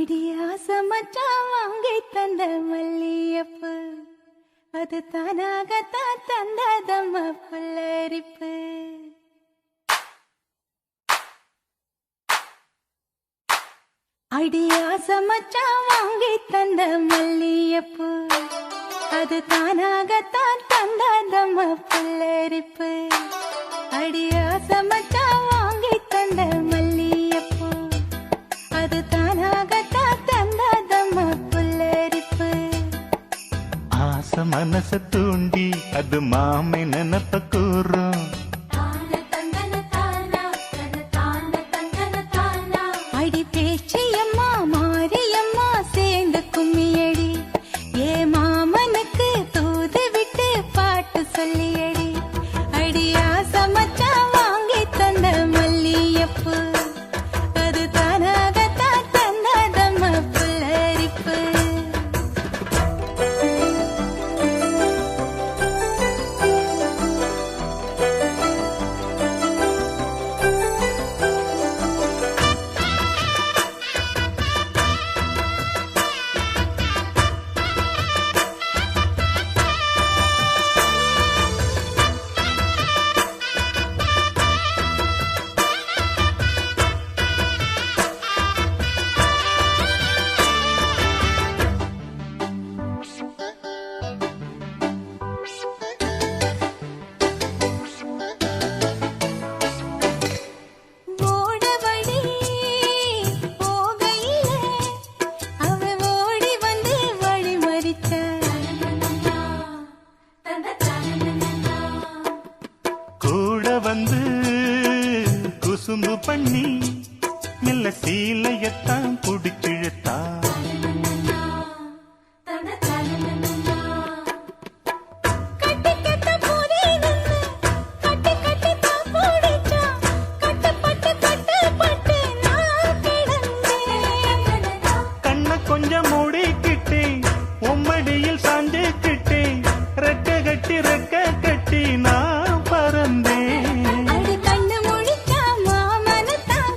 அடியாசமச்சான் வாங்கி தந்த மல்லியப்பு அது தானாகத்தான் தந்ததம்ம புல்லரிப்பு. அடியாசமச்சான் வாங்கி தந்த மல்லியப்பு அது தானாகத்தான் தந்ததம்ம புல்லரிப்பு. அடியாசமச்சான் வாங்கி தந்த மல்லியப்பு அது தானாகத்தான் தந்ததம்ம புல்லரிப்பு. ஆசை மனச தூண்டி அது மாமை நினப்ப கூறும். அடி பேச்சியம்மா மாரியம்மா சேர்ந்து கும்மியடி ஏ மாமனுக்கு தூது விட்டு பாட்டு சொல்லியடி. அடியா சமச்சா வாங்கி தந்த மல்லியப்பு அது தானாகத்தான் தந்ததம்ம புல்லரிப்பு. வந்து குசும்பு பண்ணி மெல்ல சீலையத்தான் புடிச்சிழுத்தா. கண்ண கொஞ்சம் மூடிக்கிட்டே உம்மடியில் சாஞ்சுக்கிட்டே ரெக்க கட்டி நான் பறந்தேன். கண்ணு முடிச்சா மாமனத்தான்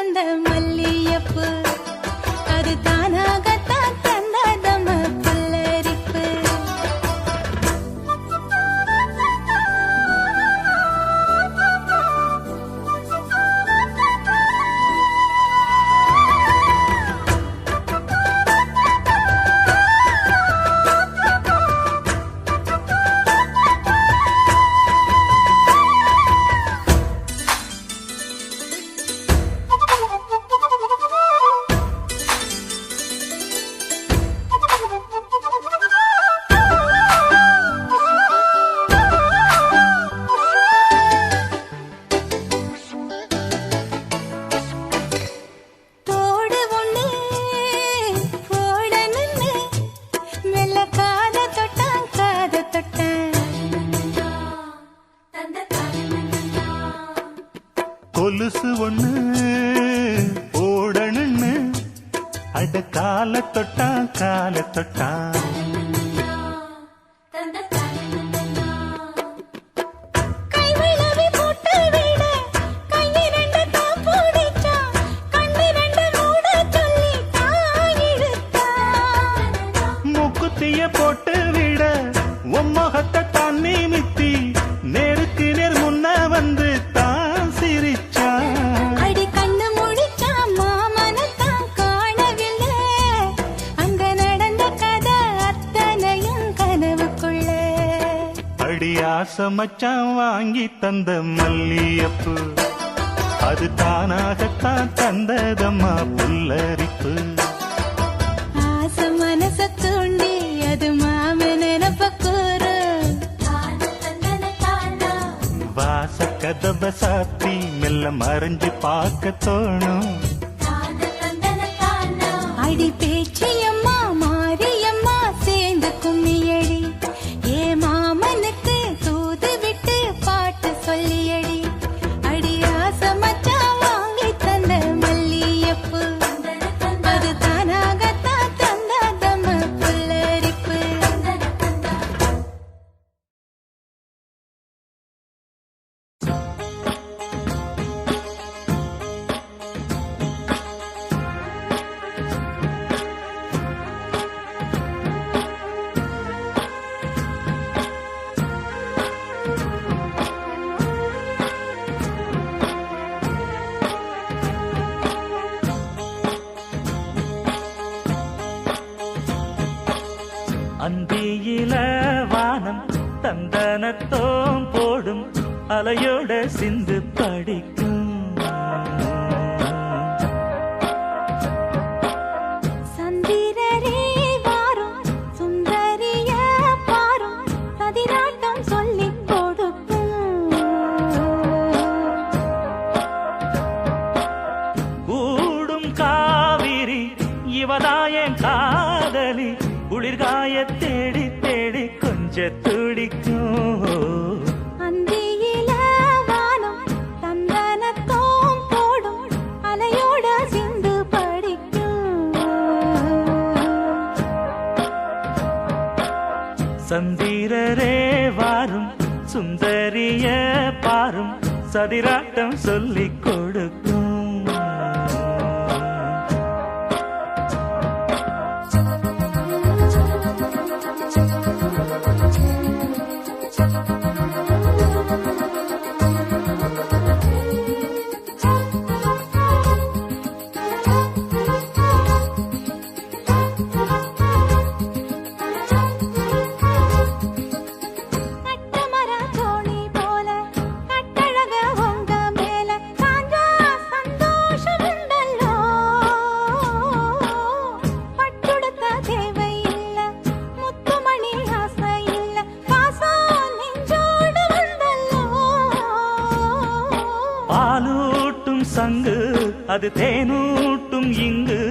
தந்த மல்லியப்பு அது தானாகத்தான் தந்ததம புல்லரிப்பு. கொலுசு ஒண்ணு ஓடணுன்னு அட கால தொட்டா கால தொட்டா. மூக்குத்திய போட்டு விட உம்மகத்தை தான் நிமித்தி நேருக்கு நேர் முன்ன வந்து தான் சிரிச்சா. அடி கண்ணு முடிச்சா மாமனத்தான் காணவில்லை அங்க நடந்த கதை அத்தனையும் கனவுக்குள்ள. அடி ஆசை மச்சான் வாங்கி தந்த மல்லியப்பு அது தானாகத்தான் தந்ததம்மா புல்லரிப்பு. ஆசை மனச தூண்டி அது மாம நினப்ப கூறு வாச கதவ சாத்தி மெல்ல மறைஞ்சு பார்க்க தோணும். அடி பேச்சியம்மா மாரியம்மா சேர்ந்து கும்மியடி ஏ மாமனுக்கு தூது விட்டு பாட்டு சொல்லியடி. அடி ஆசை மச்சான் வாங்கி தந்த மல்லியப்பு அது தானாகத்தான் தந்ததம புல்லரிப்பு. அந்தியில வானம் தந்தனத்தோம் போடும் அலையோட சிந்து படிக்கும். சந்திரரே வாரும் சுந்தரிய பாரும் சதிராட்டம் சொல்லிக் கொடுக்கும். கூடும் காவிரி இவதாயன் காதலி குளிர்காய தேடி தேடி கொஞ்ச துடிக்கும். அந்தியில வானம் தந்தனத்தோம் போடும் அலையோட சிந்து படிக்கும். சந்திரரே வாரும் சுந்தரிய பாரும் சதிராட்டம் சொல்லிக் கொடுக்கும். கட்டமர தோணி போல கட்டழக உங்க மேல சாஞ்சா சந்தோஷம் உண்டல்லோ. பட்டுடுத்த தேவை இல்ல முத்துமணி ஆசை இல்ல பாசம் நெஞ்சோடு வந்தல்லோ. பாலூட்டும் சங்கு அது தேனூட்டும் இங்கு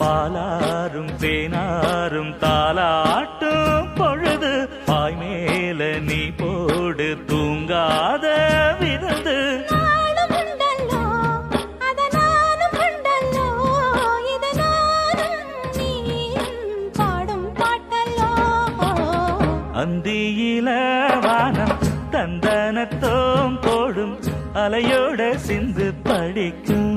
பாலாரும் தேனாரும் தாலாட்டும் பொழுது பாய் மேல நீ போடு தூங்காத விருந்து. நானும் உண்டல்லோ அத நானும் உண்டல்லோ இத நானும் நீயும் பாடும் பாட்டல்லோ. அந்தியில வானம் தந்தனத்தோம் போடும் அலையோட சிந்து படிக்கும்.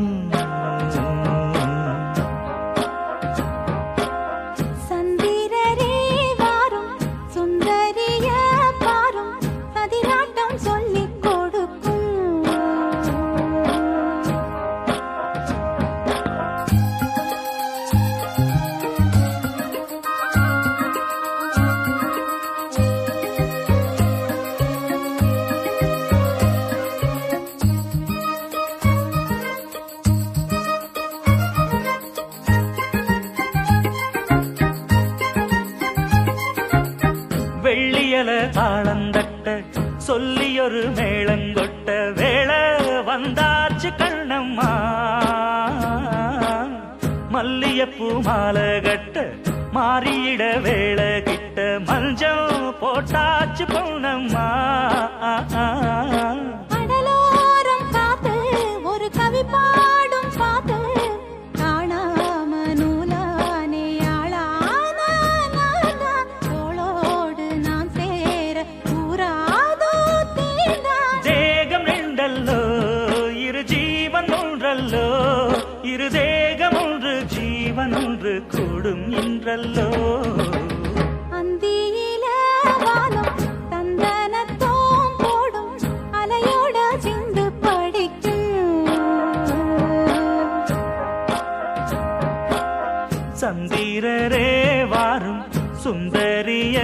ஒரு மேளங்கொட்ட வேளை வந்தாச்சு கண்ணம்மா மல்லியப்பூ மாலை கட்ட மாறியிட வேளை கிட்ட மஞ்சள் போட்டாச்சு பொன்னம்மா கடலோரம் காத்து ஒரு கவி பாடும் பாத்து காணாம நூலானே ஆளான தோளோடு நான் சேர கூறாதோ தீர்ந்தான் தேகம் ரெண்டல்லோ இரு ஜீவன் ஒன்றல்லோ இரு தேகம் ஒன்று ஜீவன் ஒன்று கூடும் என்றல்லோ அந்தியில வானம் தந்தனத்தோம் போடும் அலையோட சிந்து படிக்கும் சந்திரரே வாரும் சுந்தரிய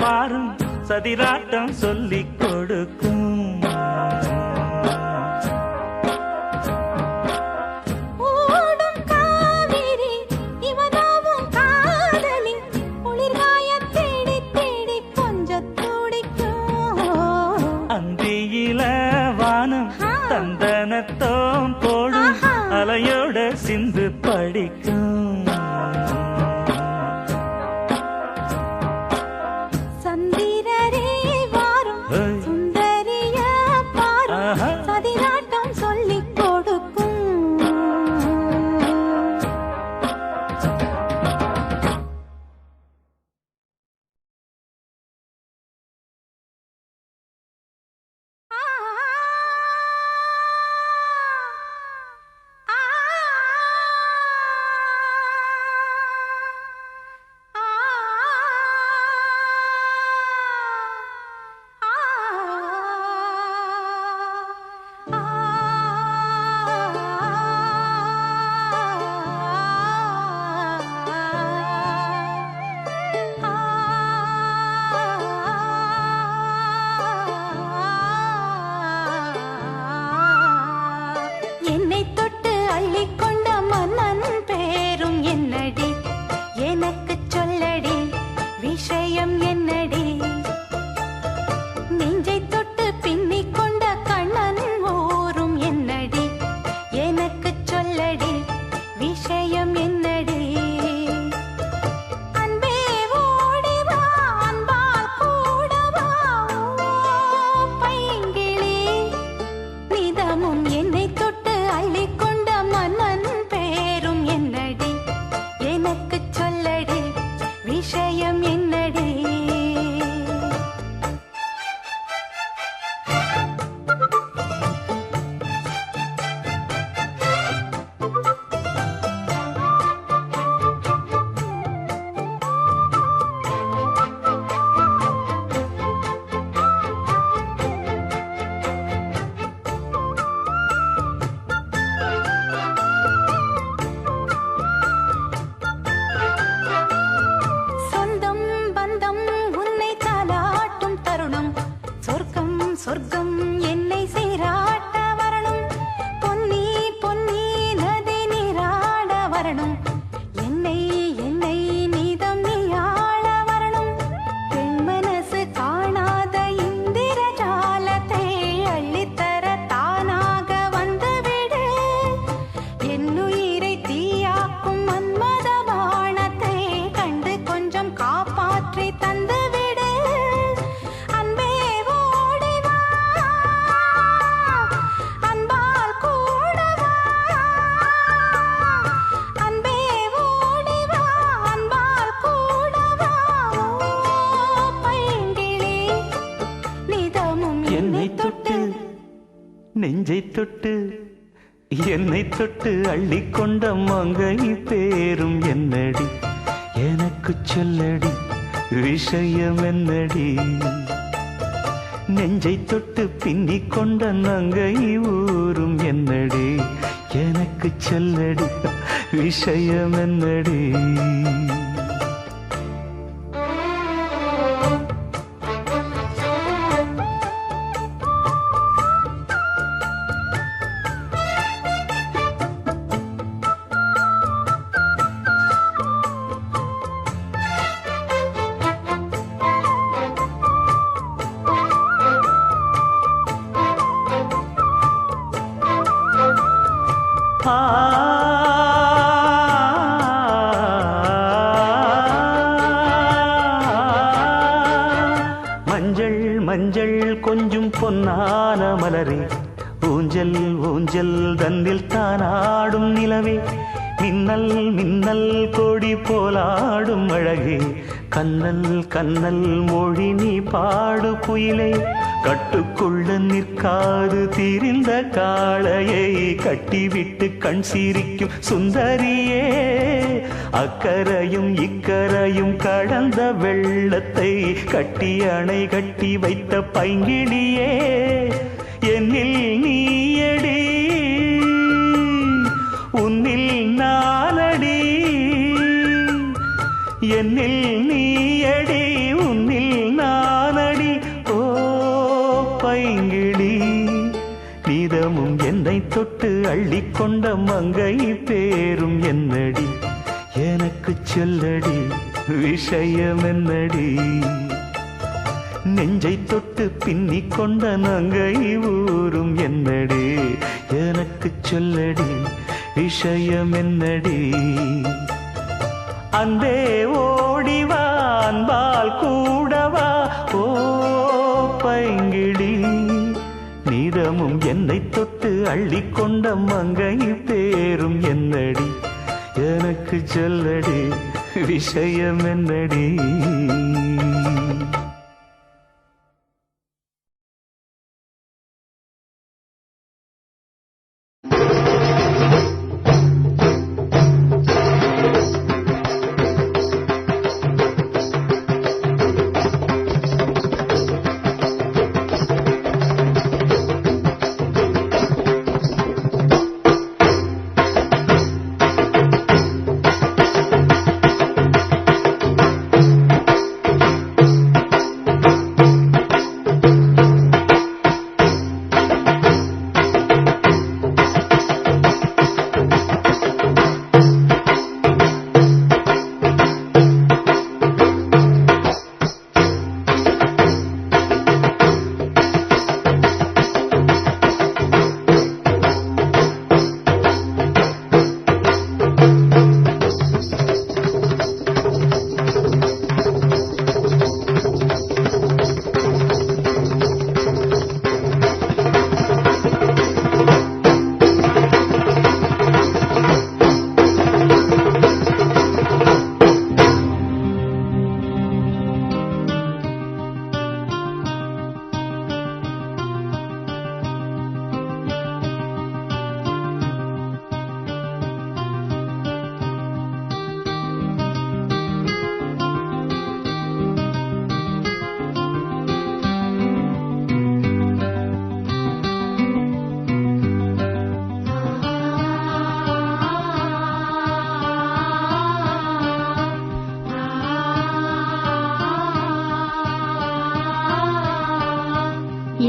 பாரும் சதிராட்டம் சொல்லிக் கொடுக்கும் ஓடும் காவிரி இவனாவும் காதலி குளிர்காய தேடி தேடி கொஞ்சம் துடிக்கும் அந்தியில வானம் தந்தனத்தோம் போடும் அலையோட சிந்து படிக்கும் சந்திரரே வாரும் ஏய். சுந்தரிய பாரும் ஆஹா. சதிராட்டம் சொல்லிக் கொடுக்கும் என்னை தொட்டு அள்ளிக்கொண்ட மன்னன் பேரும் என்னடி எனக்கு சொல்லடி விஷயம் என்னடி நெஞ்சை தொட்டு பின்னிக் கொண்ட கண்ணன் ஊரும் என்னடி எனக்கு சொல்லடி விஷயம் என்னடி அன்பே ஓடி வா அன்பால் கூட வா ஓ பைங்கிளி நிதமும் என்னை தொட்டு அள்ளிக்கொண்ட மன்னன் பேரும் என்னடி எனக்கு சொல்லடி விஷயம் என்னடி சொந்தம் பந்தம் உன்னை தாலாட்டும் தருணம் சொர்க்கம் சொர்க்கம் என்னை சீராட்ட வரணும் பொன்னி பொன்னி நதி நீராட வரணும் என்னை என்னை நீதம் நீயாள வரணும் பெண் மனசு காணாத இந்திர ஜாலத்தை அள்ளித்தர தானாக வந்துவிடு என்னுயிரை தீயாக்கும் மன்மத பாணத்தை கண்டு கொஞ்சம் காப்பாற்றி தந்துவிடு அன்பே ஓடி வா அன்பால் கூட வா அன்பே ஓடி வா அன்பால் கூட வா ஓ பைங்கிளி நிதமும் என்னை தொட்டு நெஞ்சை தொட்டு என்னை தொட்டு அள்ளிக்கொண்ட மங்கை பேரும் என்னடி எனக்கு சொல்லடி விஷயம் என்னடி நெஞ்சை தொட்டு பின்னிக் கொண்ட நங்கை ஊரும் என்னடி எனக்கு சொல்லடி விஷயம் என்னடி ஆ மஞ்சள் மஞ்சள் கொஞ்சம் பொன்னான மலரே, ஊஞ்சல் ஊஞ்சல் தன்னில் தானாடும் நிலவே, மின்னல் மின்னல் கொடி போலாடும் அழகே, கண்ணல் கண்ணல் மொழி நீ பாடு குயிலே, கட்டுக்குள்ள நிற்காது தீரிந்த காளையை கட்டிவிட்டு கண் சிரிக்கும் சுந்தரியே, அக்கரையும் இக்கரையும் கடந்த வெள்ளத்தை கட்டி அணை கட்டி வைத்த பைங்கிளியே, என்னில் நீயடி உன்னில் நானடி, என்னில் நீயடி உன்னில் நானடி, ஓ பைங்கிளி நீதமும் என்னை தொட்டு அள்ளிக்கொண்ட மங்கை பேரும் என்னடி, எனக்கு சொல்லடி விஷயம் என்னடி, நெஞ்சை தொட்டு பின்னிக் கொண்ட நங்கை ஊரும் என்னடி, எனக்கு சொல்லடி விஷயம் என்னடி, அன்பே ஓடிவா அன்பால் கூடவா, ஓ பைங்கிளி நீதமும் என்னை தொட்டு அள்ளிக்கொண்ட மங்கை பேரும் என்னடி, எனக்கு சொல்லடி விஷயம் என்னடி.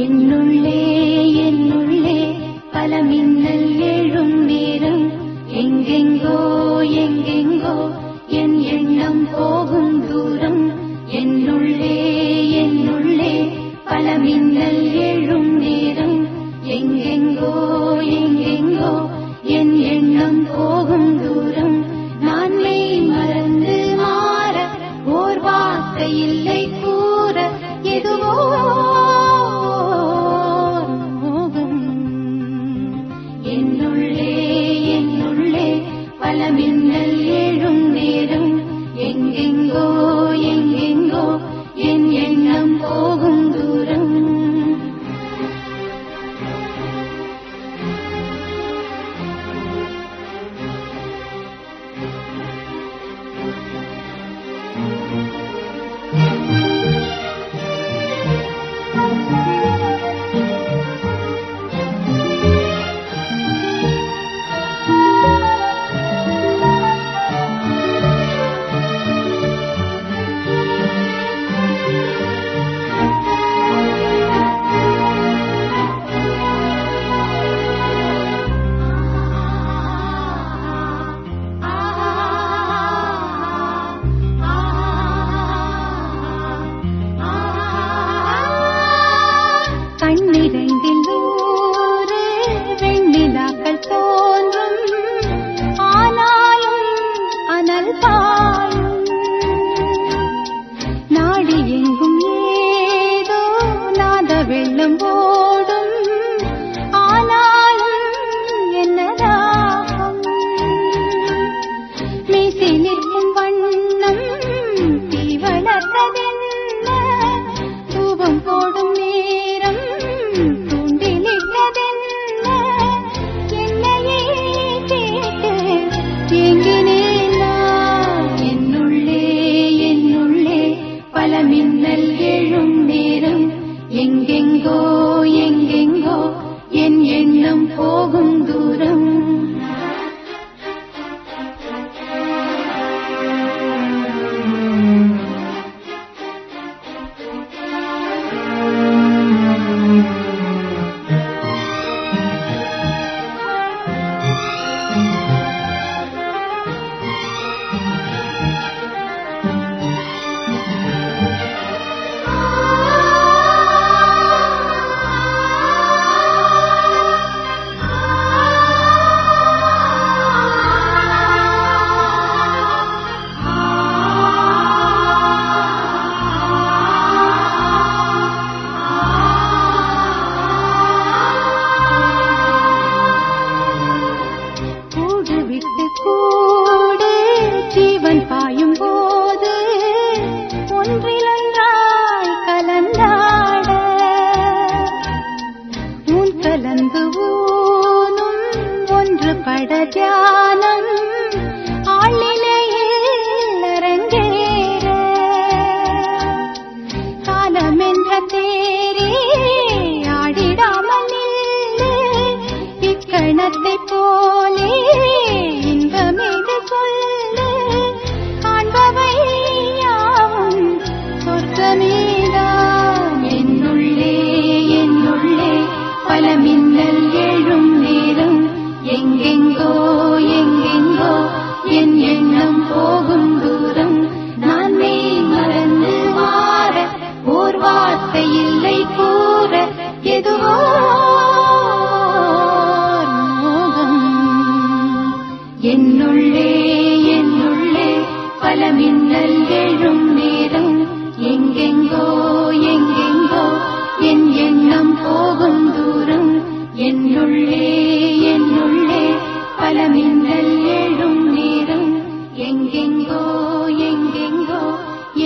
என்னுள்ளே என்னுள்ளே பல மின்னல் எழும் நேரம், எங்கெங்கோ எங்கெங்கோ என் எண்ணம் போகும் தூரம், என்னுள்ளே என்னுள்ளே பல மின்னல் எழும் நேரம், எங்கெங்கோ எங்கெங்கோ என் எண்ணம் போகும் தூரம், நான் மெய் மறந்து மாற ஓர் வார்த்தை இல்லை கூற, எதுவோ என்னுள்ளே என்னுள்ளே பல மின்னல் எழும் நேரம், எங்கெங்கோ எங்கெங்கோ என் எண்ணம் போகும் தூரம். ஒன்று பட தியானம் ஆளிலையில் அரங்கேற காலம் என்ற தேரே ஆடிடாமல் நில்லு இக்கணத்தை போலே இன்பமிகு சொல்லு காண்பவை யாவும் சொர்க்கமேதான் என்னுள்ளே என்னுள்ளே பல மின்னல் எழும் நேரம் எங்கெங்கோ எங்கெங்கோ என் எண்ணம் போகும் தூரம் நான் மெய் மறந்து மாற ஓர் வார்த்தை இல்லை கூற எதுவோ மோகம் என்னுள்ளே என்னுள்ளே பல மின்னல் எழும் நேரம் எங்கெங்கோ எங்கெங்கோ என் எண்ணம் போகும் தூரம் என்னுள்ளே என்னுள்ளே பல மின்னல் எழும் நேரம் எங்கெங்கோ எங்கெங்கோ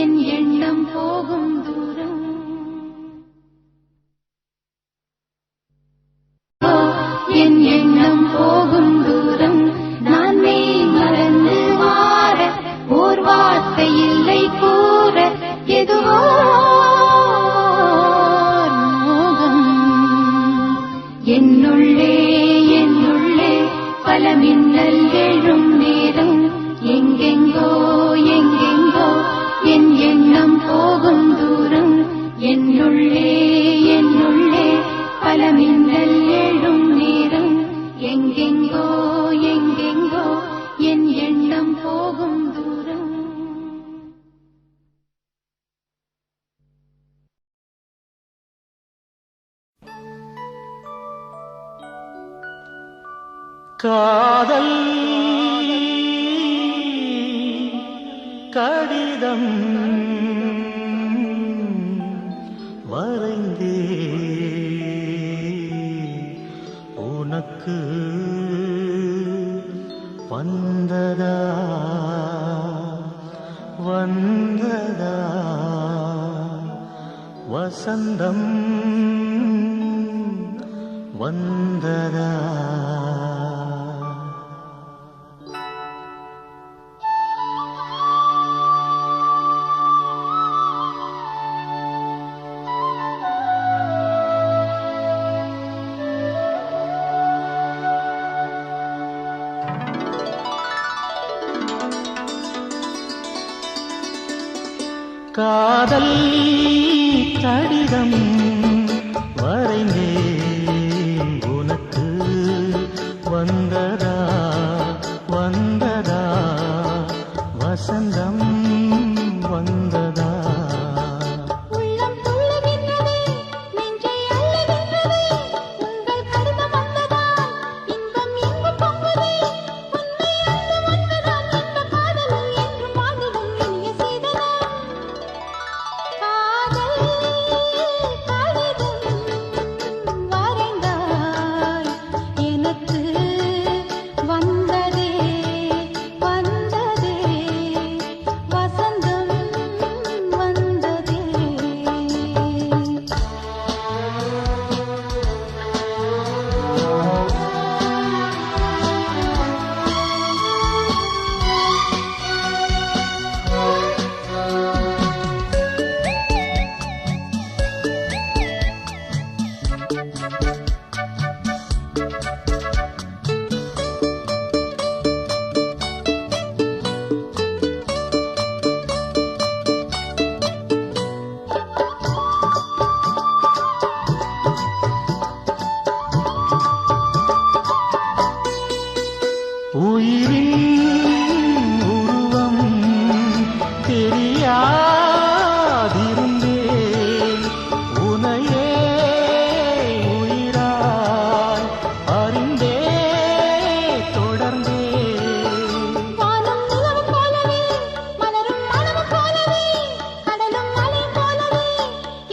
என் எண்ணம் போகும் தூரம் என் எண்ணம் போகும் தூரம் நான் மெய் மறந்து மாற ஓர் வார்த்தை இல்லை கூற எதுவோ மோகம் என்னுள்ளே என்னுள்ளே பல மின்னல் எழும் நேரம் எங்கெங்கோ எங்கெங்கோ என் எண்ணம் போகும் தூரம் என்னுள்ளே என்னுள்ளே பல மின்னல் எழும் நேரம் எங்கெங்கோ எங்கெங்கோ என் எண்ணம் போகும் தூரம் காதல் கடிதம் வரைந்தே உனக்கு வந்ததா வந்ததா வசந்தம் வந்ததா காதல் கடிதம் வரைந்தேன் உனக்கு வந்ததா வந்ததா வசந்தம் வந்ததா உள்ளம் துள்ளுகின்றதே நெஞ்சை அள்ளுகின்றதே உங்கள் கடிதம் வந்ததால் இன்பம் எங்கு பொங்குதே உண்மை அன்பு வந்ததால் இந்த காதலில் என்றும் வாழ்ந்திடும் இனிய சீதனம் காதல் கடிதம் வரைந்தாய் எனக்கு வந்ததே வந்ததே வசந்தம் வந்ததே உயிரின் உருவம் தெரியாதிருந்தேன் உனையே உயிராய் அறிந்தே தொடர்ந்தே வானம் நிலவு போலவே மலரும் மனமு போலவே கடலும் மலை போலவே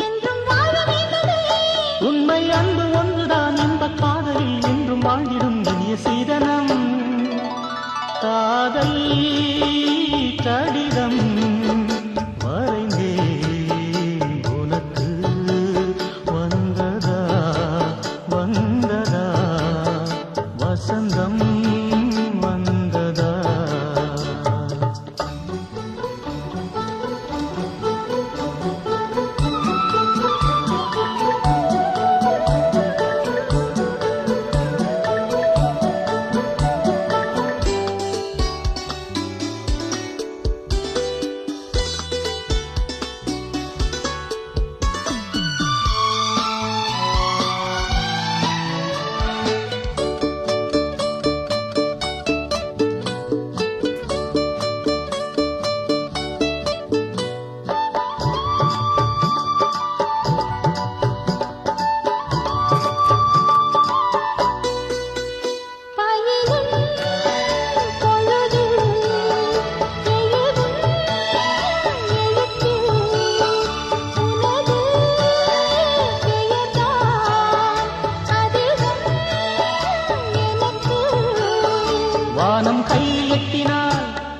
என்றும் வாழ வேண்டுமே உண்மை அன்பு ஒன்றுதான் இன்பக் காதலில் என்றும் வாழ்ந்திடும் இனிய சீதனம் காதல் கடிதம் வரைந்தேன் உனக்கு வந்ததா வந்ததா வசந்தம்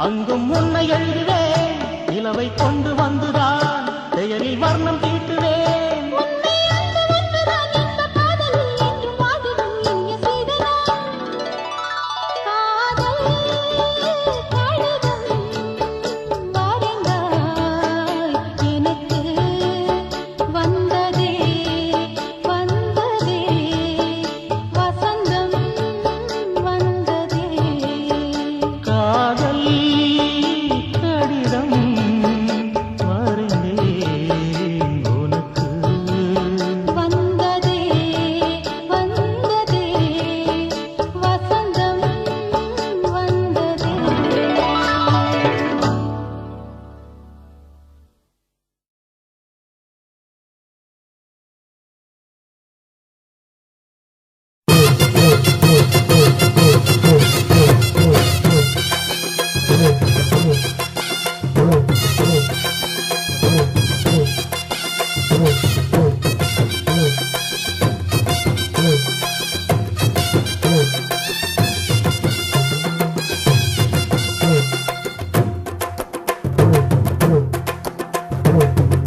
அங்கும் உன்னை எழுதுவேன் நிலவை கொண்டு வந்துதான் பெயரில் வர்ணம் தீட்டுவேன் உன்னை அன்பு ஒன்றுதான் இந்த காதலில் என்றும் வாடிடும் இனிய சீதனா. காதல் கடிதம் வாருங்கள் எனக்கு வந்ததே வந்ததே வசந்தம் வந்ததே. காதல் கடிதம் வரைந்தேன் உனக்கு வந்ததே வந்ததே வசந்தம் வந்ததே.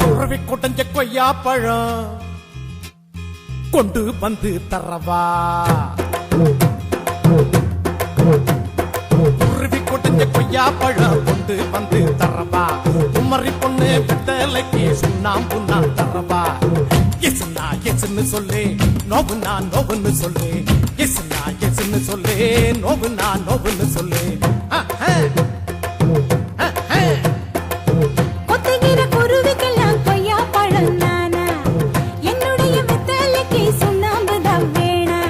துறவி கொட்டஞ்ச கொய்யா பழம் கொண்டு வந்து தரவா. துறவி கொட்டஞ்ச கொய்யா பழம் கொண்டு வந்து தரவா. குமரி பொண்ணு பித்தலைக்கு சுண்ணாம்பு நான் தரவா. எஸ்னா எஸ்ன்னு சொல்லு நோவுனா நோவுன்னு சொல்லு. எஸ்னா எஸ்ன்னு சொல்லு நோவுனா நோவுன்னு சொல்லு. கொத்துகிற குருவிக்கெல்லாம் கொய்யா பழம் நானா, என்னுடைய வெத்தலைக்கு சுண்ணாம்பு தான் வேணா.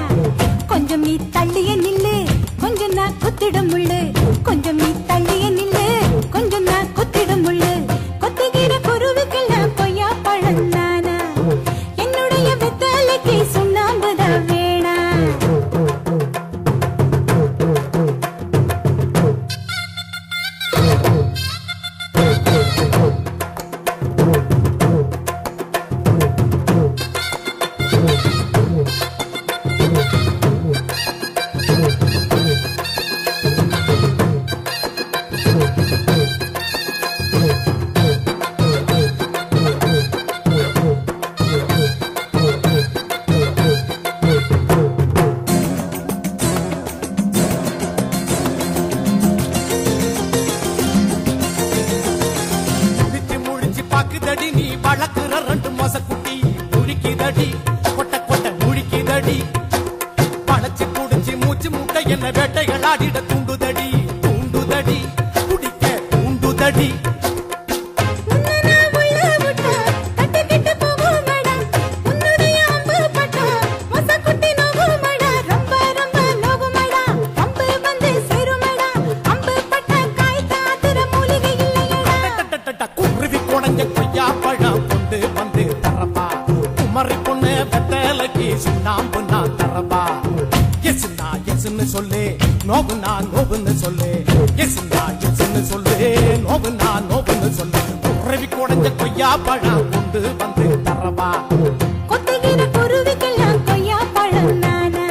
கொஞ்சம் நீ தள்ளிய நில்லு கொஞ்சம் நான் குத்திடும் முள்ளு. கொஞ்சம் நீ தள்ளிய நில்லு கொஞ்சம் நான் குத்திடும் முள்ளு. கொத்துகிற குருவிக்கெல்லாம் கொய்யா பழம் நானா, என்னுடைய வெத்தலைக்கு சுண்ணாம்பு தான் வேணா. முடிச்சு முழிச்சு பாக்குதடி நீ வளர்க்குற ரெண்டு மாச குட்டி. முழிக்குதடி கொட்ட கொட்ட முழிக்குதடி. பழச்சு குடிச்சு மூச்சு மூட்டை என்ன வேட்டைகள் ஆடிட தூண்டுதடி தூண்டுதடி குடிக்க தூண்டுதடி. உன்னை நான் உள்ள விட்டா கட்டிக்கிட்டு போகுமடா. உன்னுடைய அம்பு பட்டா மொசக்குட்டி நோகுமடா. ரொம்ப ரொம்ப நோகுமடா. அம்பு வந்து சேருமடா. அம்பு பட்டா காய் காத்துற மூலிகை இல்லையடா. குருவி குடஞ்ச கொய்யா பழம் கொண்டு வந்து தரப்பா. குமரி பொண்ணு வெத்தலைக்கு சுண்ணாம்பு நான் தரப்பா. எஸ்னா எஸ்ன்னு சொல்லு நோவுனா நோவுன்னு சொல்லு. எஸ்னா எஸ்ன்னு சொல்லு நோவுனா நோவுன்னு சொல்லு. குருவி குடஞ்ச கொய்யா பழம் கொண்டு வந்து தரப்பா. கொத்துகிற குருவிக்கெல்லாம் கொய்யா பழம் நானா.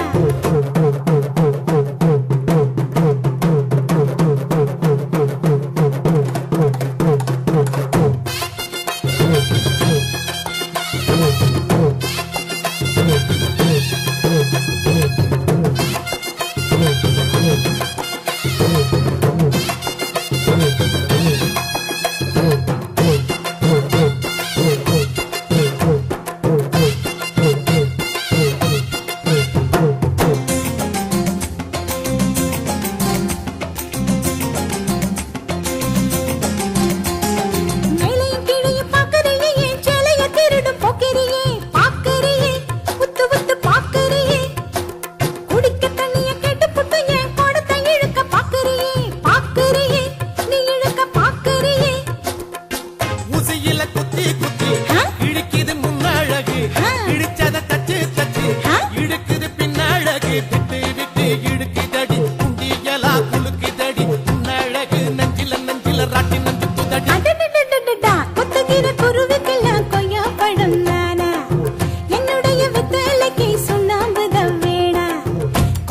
மேலையும் கீழையும் பார்க்கறியே, என் சேலைய திருடும் போக்கிரியே. பார்க்கறியே, உத்து உத்து பார்க்கறியே. குடிக்க தண்ணிய கேட்டு புட்டு என் கோடத்தை இழுக்க பார்க்கறியே. பார்க்கறியே, நீ இழுக்க பார்க்கறியே. ஊசியில குத்தி குத்தி இழுக்குது முன்னழகு. இழுச்சத தச்சு தச்சு இழுக்குது பின்னழகு. விட்டு விட்டு இழுக்குதடி குண்டியலா குலுக்குதடி. முன்னழகு நெஞ்சில நெஞ்சில ராட்டி நஞ்சு குதடி. அடடடடடடா, கொத்துகிற குருவிக்கெல்லாம் கொய்யா பழம் நானா, என்னுடைய வெத்தலைக்கு சுண்ணாம்பு தான் வேணா.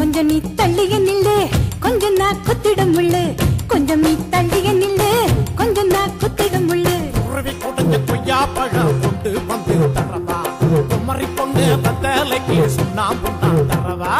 கொஞ்சம் நீ தள்ளிய நில்லு கொஞ்சம் நான் குத்திடும் முள்ளு. கொஞ்சம் நீ தள்ளிய நில்லு கொஞ்சம் நான் குத்திடும் முள்ளு உருவி குடஞ்ச கொய்யா பழம் கொண்டு வந்து தரவா குமரி பொண்ணு பத்தலைக்கு சுண்ணாம்பு நான் தரவா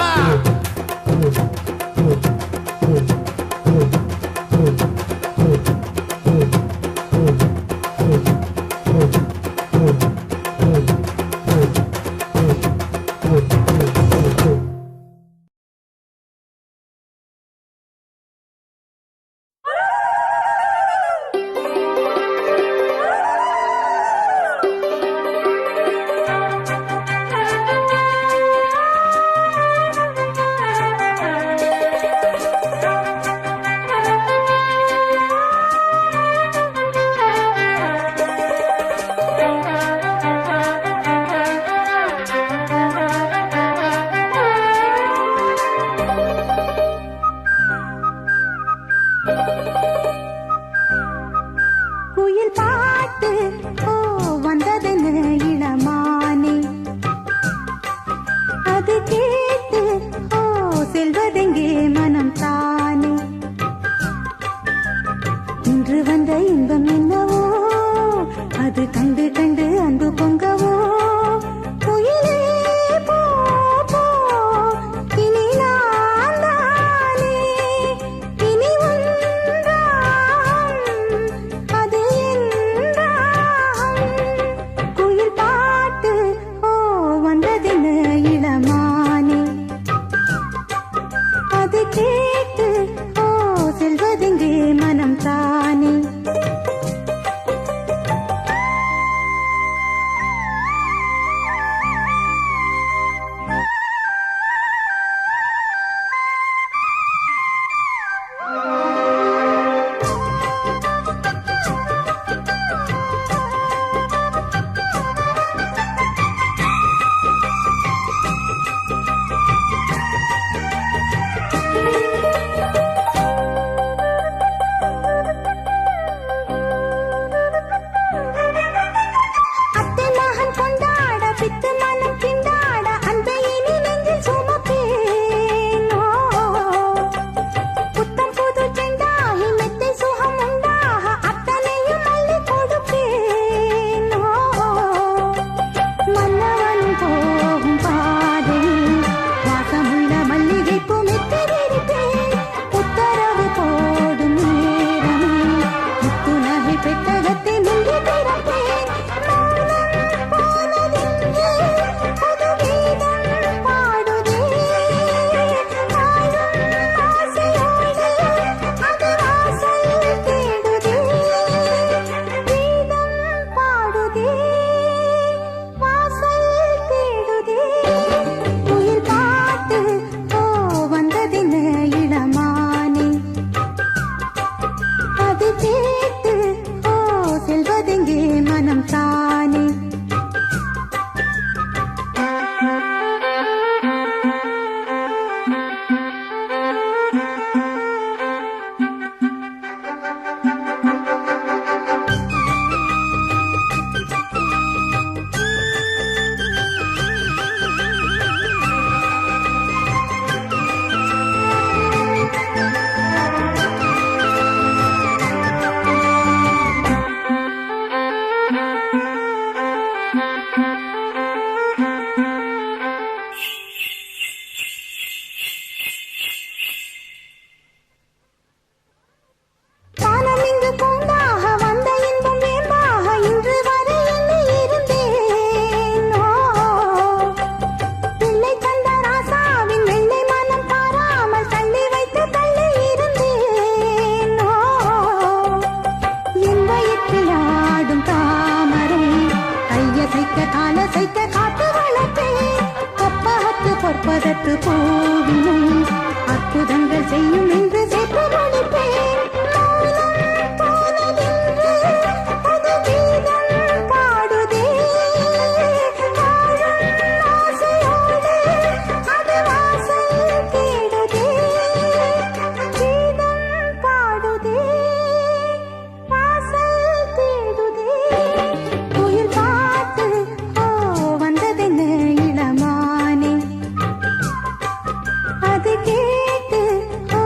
குயில் பாட்டு ஓ வந்ததென இளமானே அது கேட்டு ஓ செல்வதெங்கே மனம் தானே இன்று வந்த இன்பம் என்னவோ அது கண்டு கண்டு அன்பு பொங்கவோ குயிலே போ போ இனி நான் தானே இனி ஒன்றாம் அது என்றாம் குயில் பாட்டு ஓ வந்ததென இளமானே அது கேட்டு ஓ செல்வதெங்கே மனம் தானே அத்தை மகன் கொண்டாட பித்து மனம் திண்டாட அன்பை இனி நெஞ்சில் சுமப்பேன் புத்தம் புது செண்டாகி மெத்தை சுகம் உண்டாக அத்தனையும் அள்ளி கொடுப்பேன் மன்னவனும் போகும் பாதையில் வாசமுள்ள மல்லிகை பூ மெத்தை விரிப்பேன் உத்தரவு போடும் நேரமே முத்துநகை பெட்டகத்தை நெல்லி திறப்பேன் அது கேட்டு ஓ செல்வதெங்கே மனம் தானே காலம் இங்கு கொண்டாக வந்த இன்பம் வேம்பாக இன்று வரை எண்ணி இருந்தேன் பிள்ளை தந்த ராசாவின் வெள்ளை மனம் பாராமல் தள்ளி வைத்து தள்ளி இருந்தேன் என் வயிற்றில் ஆடும் தாமரை கையசைக்க காலசைக்க காத்து வளர்த்தேன் கப்பகத்து பொற்பதற்கு பூவினை அற்புதங்கள் செய்யும் என்று சேர்த்து முடிப்பேன் அது கேட்டு ஓ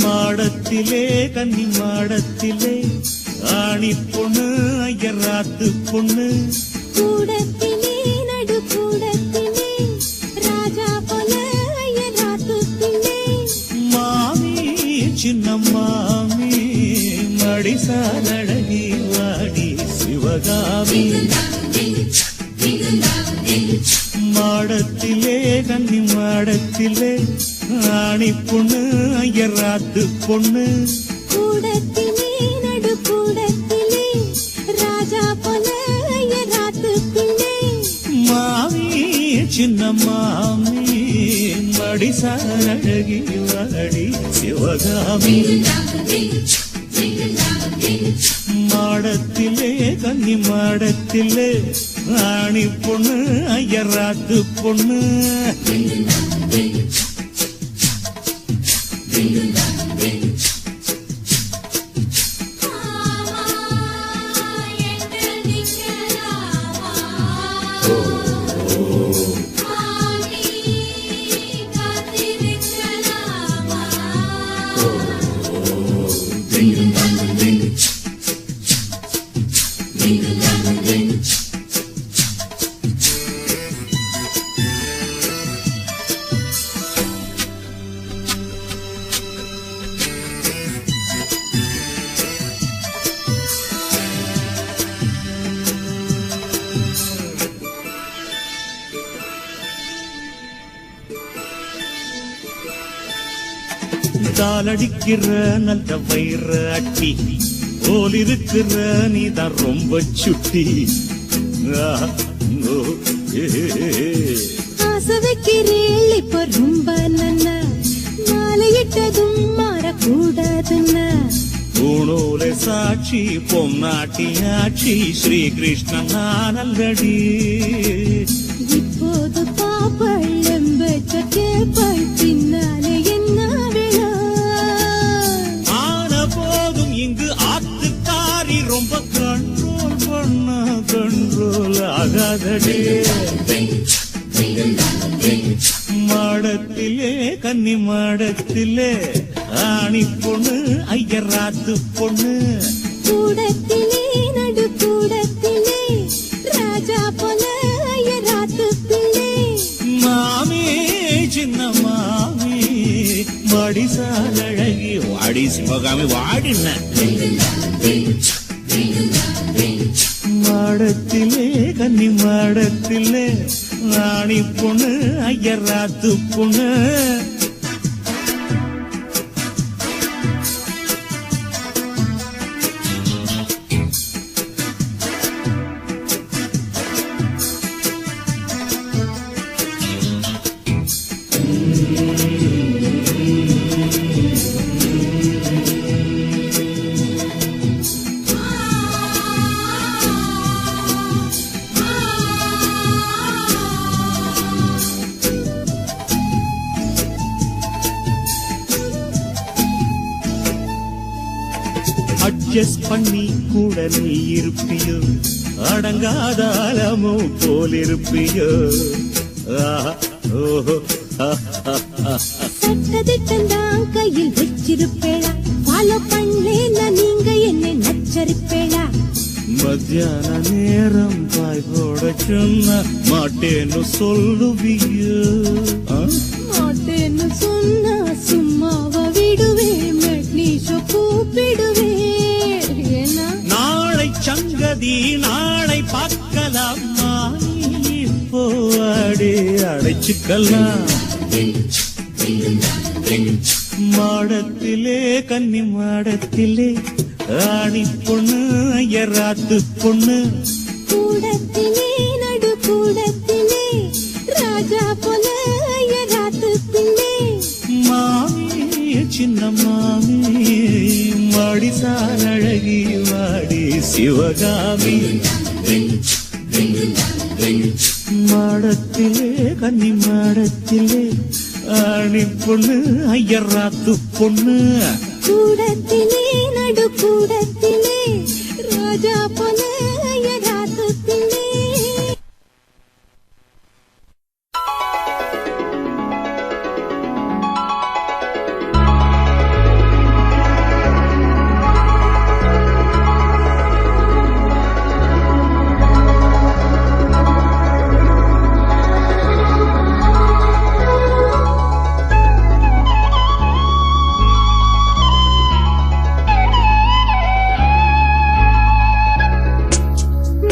மாடத்திலே கன்னி மாடத்திலே ஆணி பொண்ணு ஐயராத்து பொண்ணு கூடத்திலே நடு கூடத்திலே ராஜா போல ஐயராத்து பிள்ளை மாமி சின்ன மாமி மடிசால் அழகி வாடி சிவகாமி மாடத்திலே கன்னி மாடத்திலே ஆணி பொண்ணு ஐயராத்து பொண்ணு கூடத்திலே நடு கூடத்திலே ராஜா போல ஐயராத்து பிள்ளை மாமி சின்ன மாமி மடிசால் அழகி வாடி சிவகாமி மாடத்திலே கன்னி மாடத்திலே ஆணி பொண்ணு ஐயராத்து பொண்ணு தாளடிக்கிற நல்ல வயிற அட்டி போல் இருக்கிற நீதான் ரொம்ப சுட்டி ஆசை வைக்கிறேள் இப்ப ரொம்ப நன்ன மாலையிட்டதும் மாறக்கூடாதுன்ன பூணூலை சாட்சி பொன்னாட்டியாட்சி ஸ்ரீகிருஷ்ணன் நானல்லடி இப்போது பாப்பள் எம்பச்ச கேப்பள் பின்னாலே என்ன விழா ஆன போதும் இங்கு ஆத்துக்காரி ரொம்ப கண்ட்ரோல் பண்ண கண்ட்ரோல் ஆகாதடி மாடத்திலே கன்னி மாடத்திலே ஆணி பொண்ணு ஐயராத்து பொண்ணு கூடத்திலே நடு கூடத்திலே ராஜா போல ஐயராத்து பிள்ளை மாமி சின்ன மாமி மடிசால் அழகி வாடி சிவகாமி வாடின மாடத்திலே கன்னி மாடத்திலே ஆணி பொண்ணு ஐயராத்து பொண்ணு அட்ஜஸ்ட் பண்ணி கூட நீ இருப்பியோ அடங்காதாலமோ போல் இருப்பியோ சட்டதிட்டம் கையில் வச்சிருப்பேளா ஃபாலோ பண்ணேன்னா நீங்க என்ன நச்சரிப்பேளா மத்தியான நேரம் பாய் போட சொன்ன மாட்டேன்னு சொல்லுவியோ மாட்டேன்னு சொன்னா சும்மாவ விடுவே மெட்னீஷோ கூப்பிடுவே ஏன்னா நாளை சங்கதி நாளை பார்க்கலாமா இப்போ அடி அடைச்சுக்கலாம் மாடத்திலே கன்னி மாடத்திலே ஆணி பொண்ணு ஐயராத்து பொண்ணு கூடத்திலே நடு கூடத்திலே ராஜா போல ஐயராத்து பிள்ளை மாமி சின்ன மாமி மடிசால் சிவகாமி மாடத்திலே கன்னி மாடத்திலே ஆணி பொண்ணு ஐயராத்து பொண்ணு கூடத்திலே நடு கூடத்திலே ராஜா போல ஐயராத்துத்திலே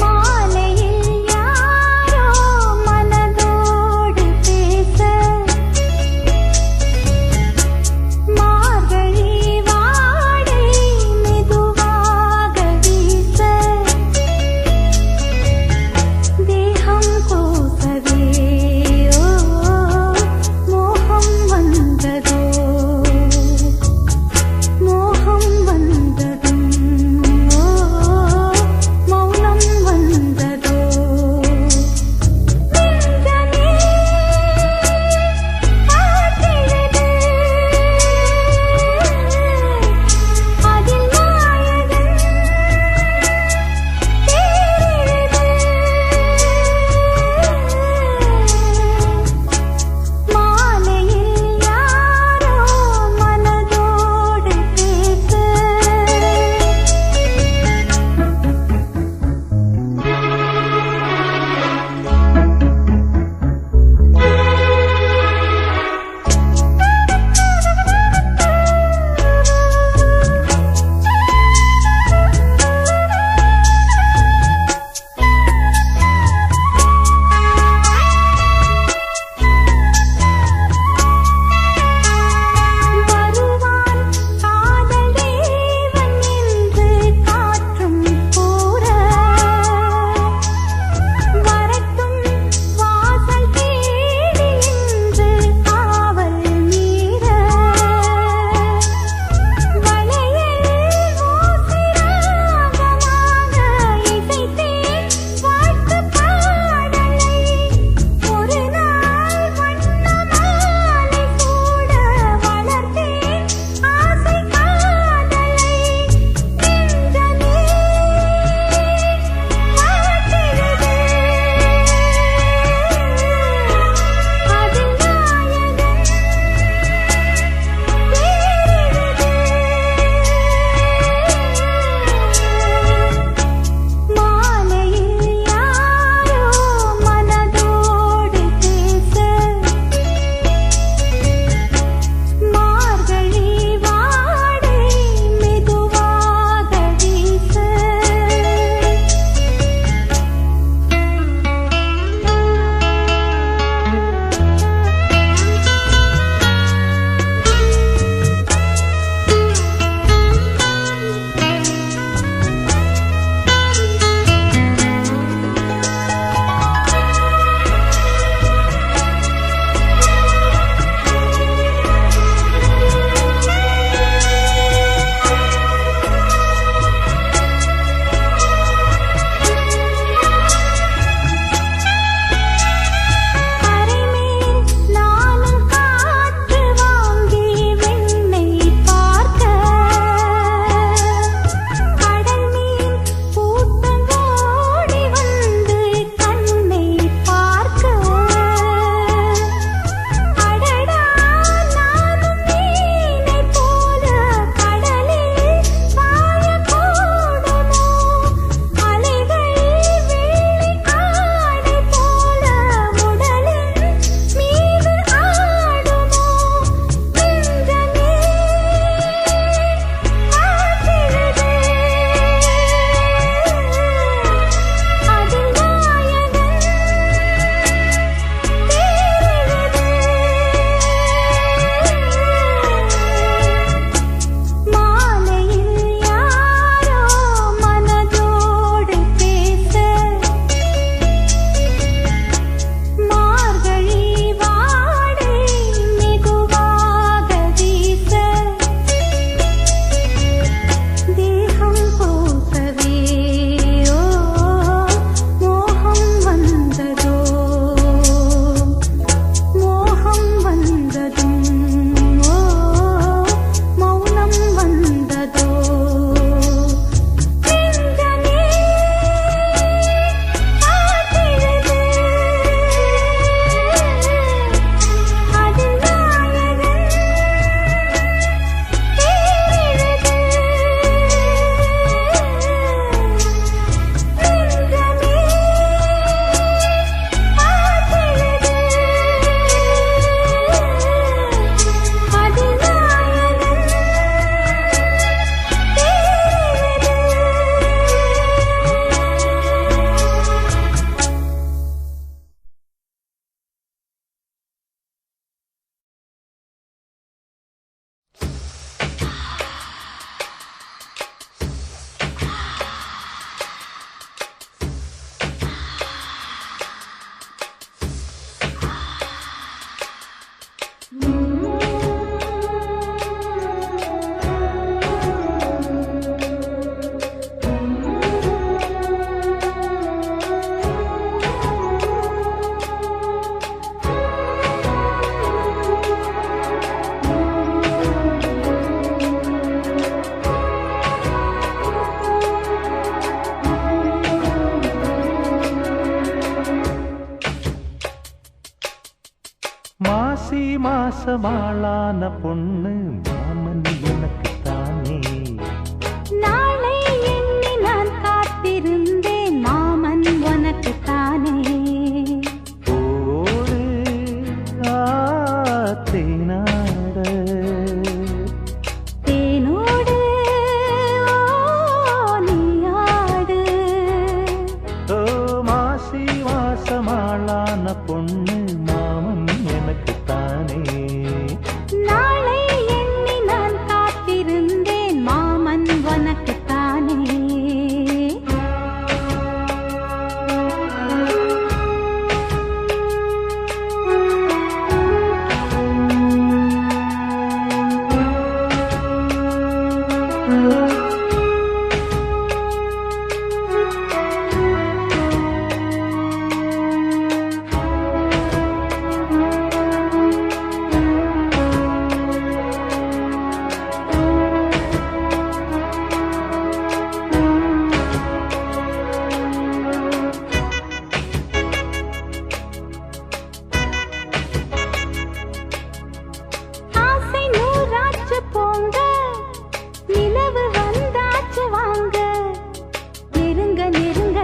மாலை மாசமாளான பொண்ணு மாமன் எனக்கு தானே. நாளை எண்ணி நான் காத்திருந்தேன் மாமன் உனக்கு தானே. ஓடு தேனாட தேனோடு நீயாடு. ஓ மாசி மாசமாளான பொண்ணு மாமன் எனக்கு தானே. நாளை எண்ணி நான் காத்திருந்தேன் மாமன் உனக்கு தானே. ஆசை நூறாச்சு போங்க, நிலவு வந்தாச்சு வாங்க. நெருங்க நெருங்க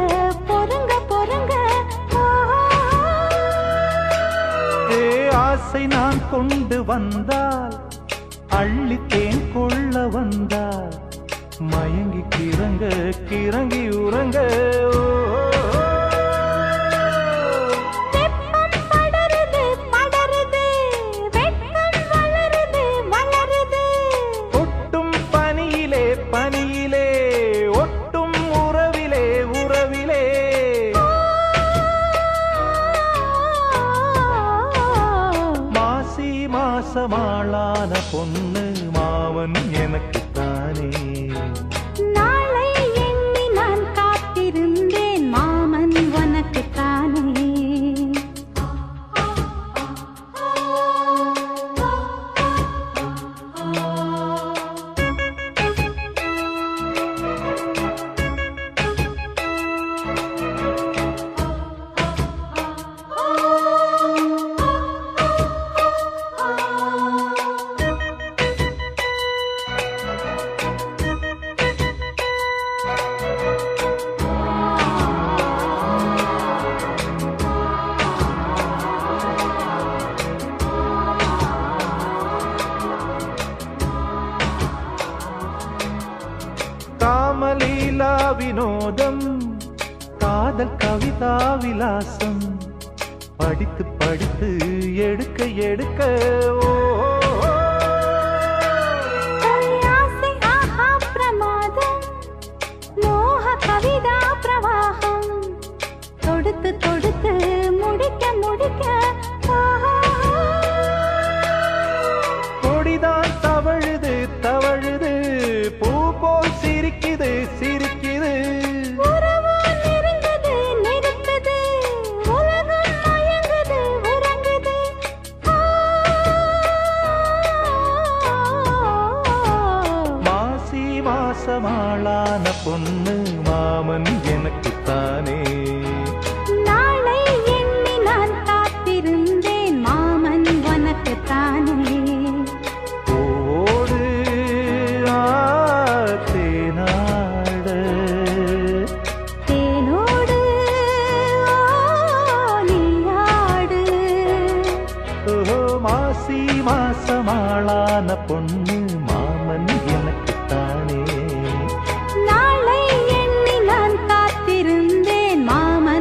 பொறுங்க பொறுங்க. ஏ ஆசை நான் கொண்டு வந்தால் அள்ளித்தேன் கொள்ள வந்தால் மயங்கி கிறங்க கிறங்கி உறங்க. வெப்பம் படருது படருது, வெட்கம் வளருது வளருது. ஒட்டும் பனியிலே பனியிலே ஒட்டும் உறவிலே உறவிலே. மாசி மாசமாளான பொண்ணு மாமன் எனக்கு தானே. நாளை எண்ணி நான் காத்திருந்தேன் மாமன் உனக்கு தானே. காமலீலா வினோதம் காதல் கவிதா விலாசம் படித்து படித்து எடுக்க எடுக்க. ஓ ஆசை ஆஹா பிரமாதம், மோக கவிதா பிரவாகம். தொடுத்து தொடுத்து முடிக்க முடிக்க. கொடிதான் தவழுது தவழுது பூ போல் சிரிக்குது சிரிக்குது. உறவோ நெருங்குது நெருக்குது, உலகம் மயங்குது உறங்குது. மாசி மாசமாளான பொண்ணு மாமன் எனக்கு தானே. நாளை எண்ணி நான் காத்திருந்தேன் மாமன் உனக்கு தானே. ஓடு தேனாட தேனோடு நீயாடு. ஓ மாசி மாசமாளான பொண்ணு மாமன் எனக்கு தானே. நாளை எண்ணி நான் காத்திருந்தேன் மாமன்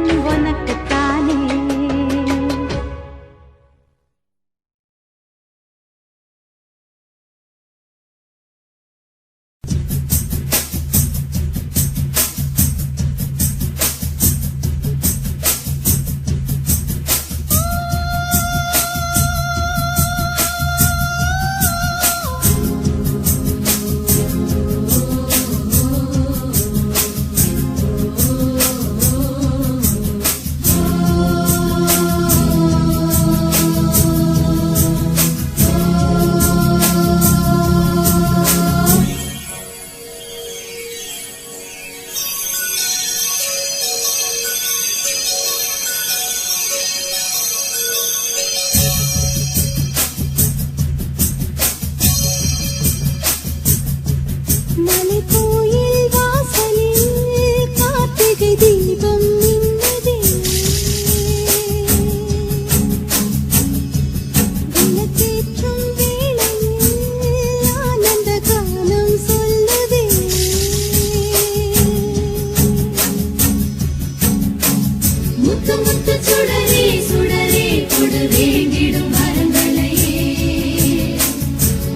மலைக்கோயில் வாசலில் கார்த்திகை தீபம் மின்னுதே. விளக்கேற்றும் வேளையில் ஆனந்த கானம் சொல்லுதே. முத்து முத்து சுடரே சுடரே கொடு வேண்டிடும் வரங்களையே.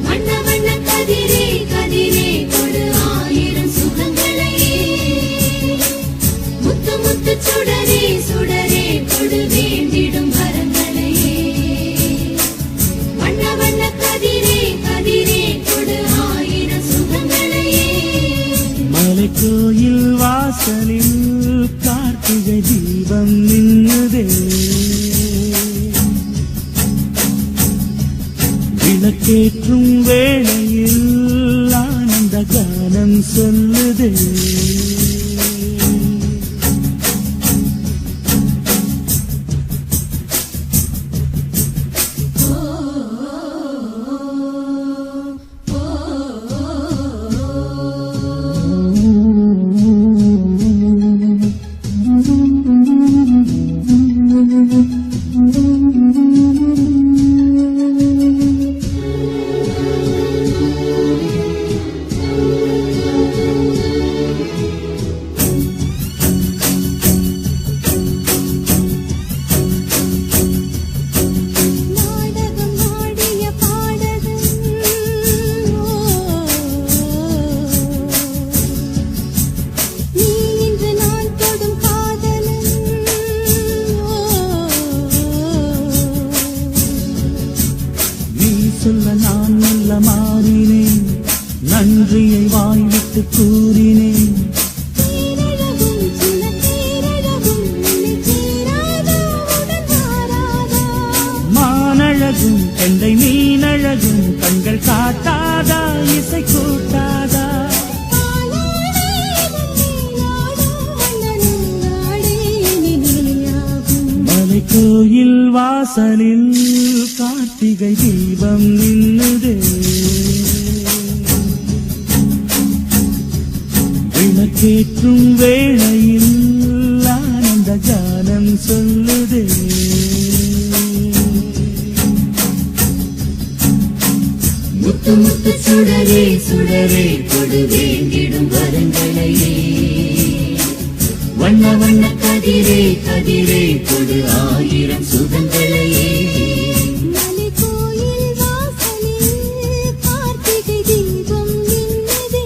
வண்ண வண்ண கதிரே கதிரே கொடு ஆயிரம் சுகங்களையே. முத்து முத்து சுடரே சுடரே கொடு வேண்டிடும் வரங்களையே. வண்ண வண்ண கதிரே கதிரே கொடு ஆயிரம் சுகங்களையே. மலைக்கோயில் வாசலில் கார்த்திகை தீபம் நின்னுதே. விளக்கேற்றும் வேளையில் ஆனந்த கானம் சொல்லுதே. நாடகம் ஆடிய பாடகன் நீ இன்று நான் தொடும் காதலன். நீ சொல்ல நான் நல்ல மாறினேன், நன்றியை வாய்விட்டு கூறினேன். தேரழகும் சின்ன தேரழகும் உன்னை சேராதா உடன் மாறாதா. மானழகும் கெண்டை மீனழகும் கண்கள் காட்டாதா இசை கூட்டாதா. மலைக்கோயில் வாசலில் கார்த்திகை தீபம் நின்னுதே. விளக்கேற்றும் வேளையில் ஆனந்த கானம் சொல்லுதே. முத்து முத்து சுடரே சுடரே கொடு வேண்டிடும் வரங்களையே. வண்ண வண்ண கதிரே கதிரே கொடு ஆயிரம் சுகங்களையே. மலைக்கோயில் வாசலில் கார்த்திகை தீபம் மின்னுதே.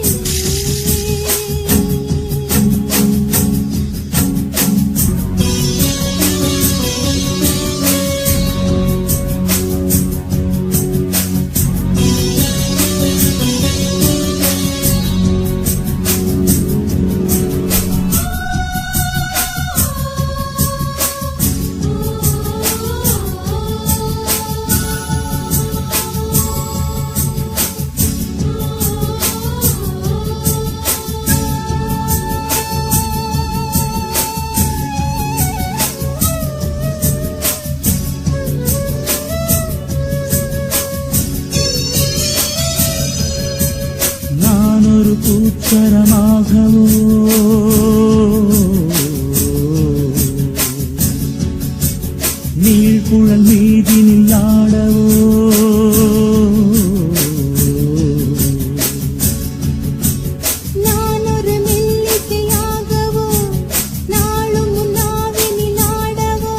நான் ஒரு பூச்சரமாகவோ நீழ்குழல் மீதினில் ஆடவோ. நான் ஒரு மெல்லிசையாகவோ நாளும் உன் நாவினில் ஆடவோ.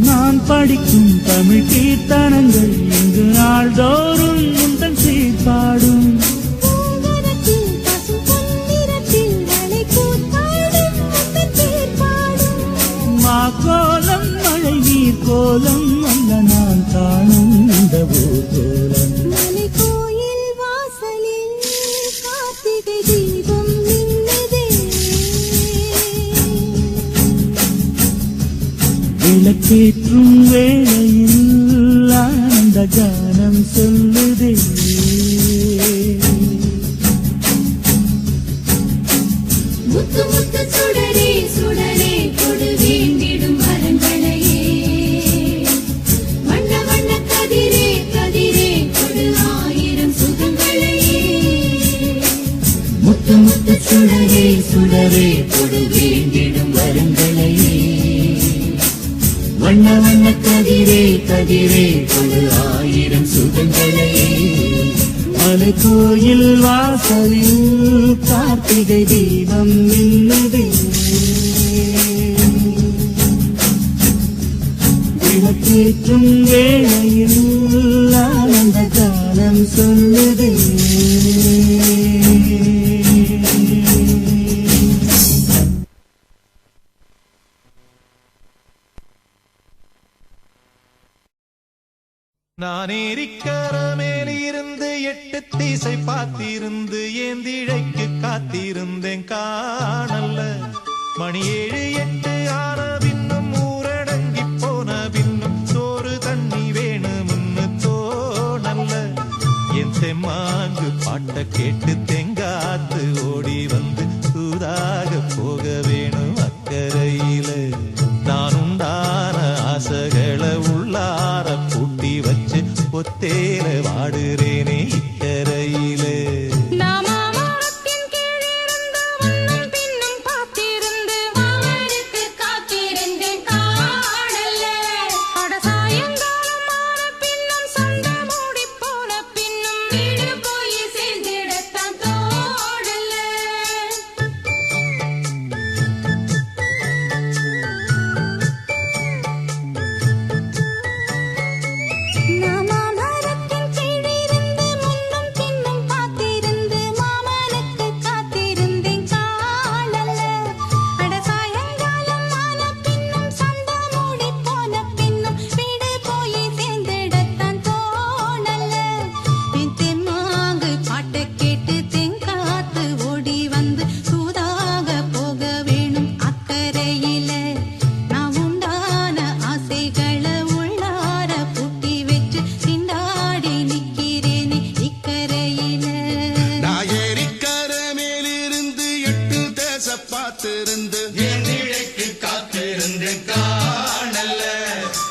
நான் படிக்கும் தமிழ் கீர்த்தனங்கள் இங்கு நாள்தோறும் உந்தன் சீர்பாடும். பூங்கரத்தில் பசும் பொன்னிறத்தில் வளை கூத்தாடும் உந்தன் தேர்பாடும். மாக்கோலம் மழை நீர் கோலம் அல்ல நான் காணும் இந்த ஊர்கோலம். மலைக்கோயில் வாசலில் கார்த்திகை தீபம் மின்னுதே. விளக்கேற்றும் வேளையில் ஆனந்த கானம் சொல்லுதே. முத்து முத்து சுடரே சுடரே கொடு வேண்டிடும் வரங்களையே. வண்ண வண்ண கதிரே கதிரே கொடு ஆயிரம் சுகங்களையே. முத்து முத்து சுடரே சுடரே கொடு வேண்டிடும் வரங்களையே வண்ண வண்ண கதிரே கதிரே கொடு ஆயிரம் சுகங்களையே மலை கோயில் வாசலில் கார்த்திகை தீபம் மின்னுதே விளக்கேற்றும் வேளையில் ஆனந்த காலம் சொல்லுதே நான் ஏரிக்கர மேலிருந்து 8 திசை பார்த்திருந்து ஏந்திழைக்கு காத்திருந்தேன் காணல்ல மணி 7 8 ஆன பின்னும் ஊரடங்கி போன பின்னும் சோறு தண்ணி வேணும்னு தோணல்ல என் தெம்மாங்கு பாட்ட கேட்டு தெங்காத்து ஓடி வந்து சூதாக போக வேணும் அக்கறையில நான் உண்டான ஆசைகளை உள்ளார பூட்டி வச்சு ஒத்தேல வாடுறேனே இக்கரையிலே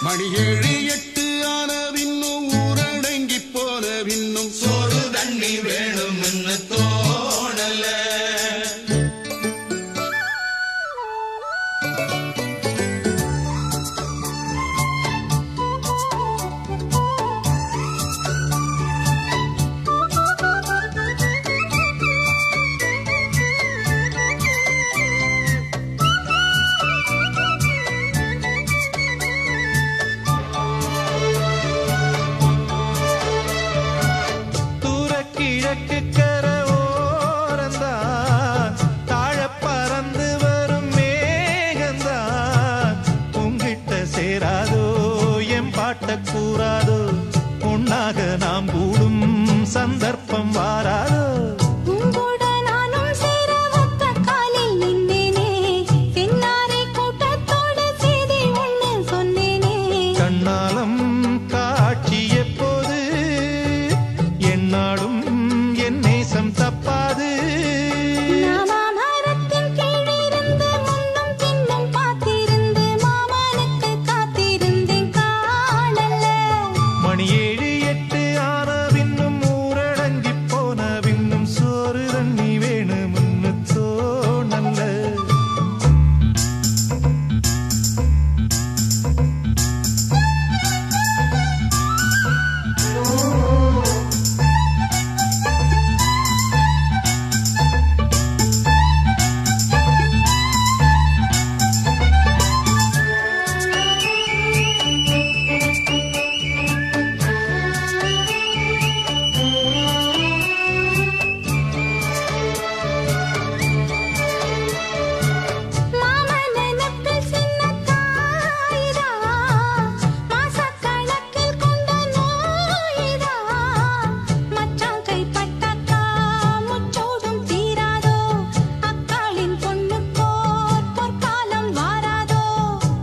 மணி 7 8 ஆன பின்னும் ஊரடங்கி போன பின்னும் சோறு தண்ணி வேணும்னு தோணல கிழக்கு கர ஓரந்தான் தாழ பறந்து வரும் மேகந்தான் உங்கிட்ட சேராதோ என் பாட்ட கூறாதோ உன்னாக நாம் கூடும் சந்தர்ப்பம் வாராதோ கண்ணாலம் காட்சி எப்போது என்னாலும் நேசம் தப்பாது மணி 7 8 ஆன பின்னும் ஊரடங்கி போன பின்னும் சோறு தண்ணி வேணும்னு தோணல்ல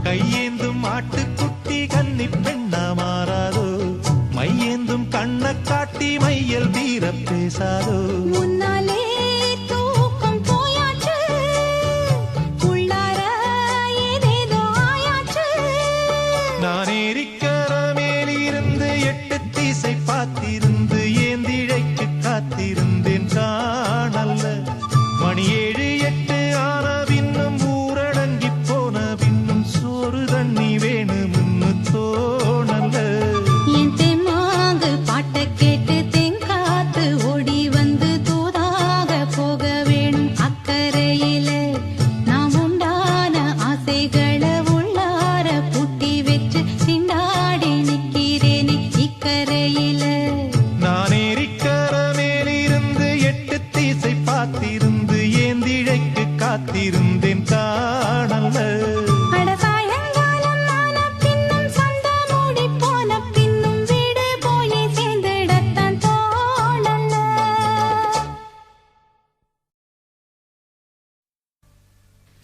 கையேந்தும் ஆட்டுக்குட்டி கன்னி பெண்ணா மாறாதோ மையேந்தும் கண்ண காட்டி மையல் தீர பேசாதோ முன்னாலே தூக்கம் போயாச்சு உள்ளார ஏதேதோ ஆயாச்சு நான் ஏரிக்கர மேலிருந்து 8 திசை பார்த்திருந்து ஏந்திழைக்கு காத்திருந்தேன் காணல்ல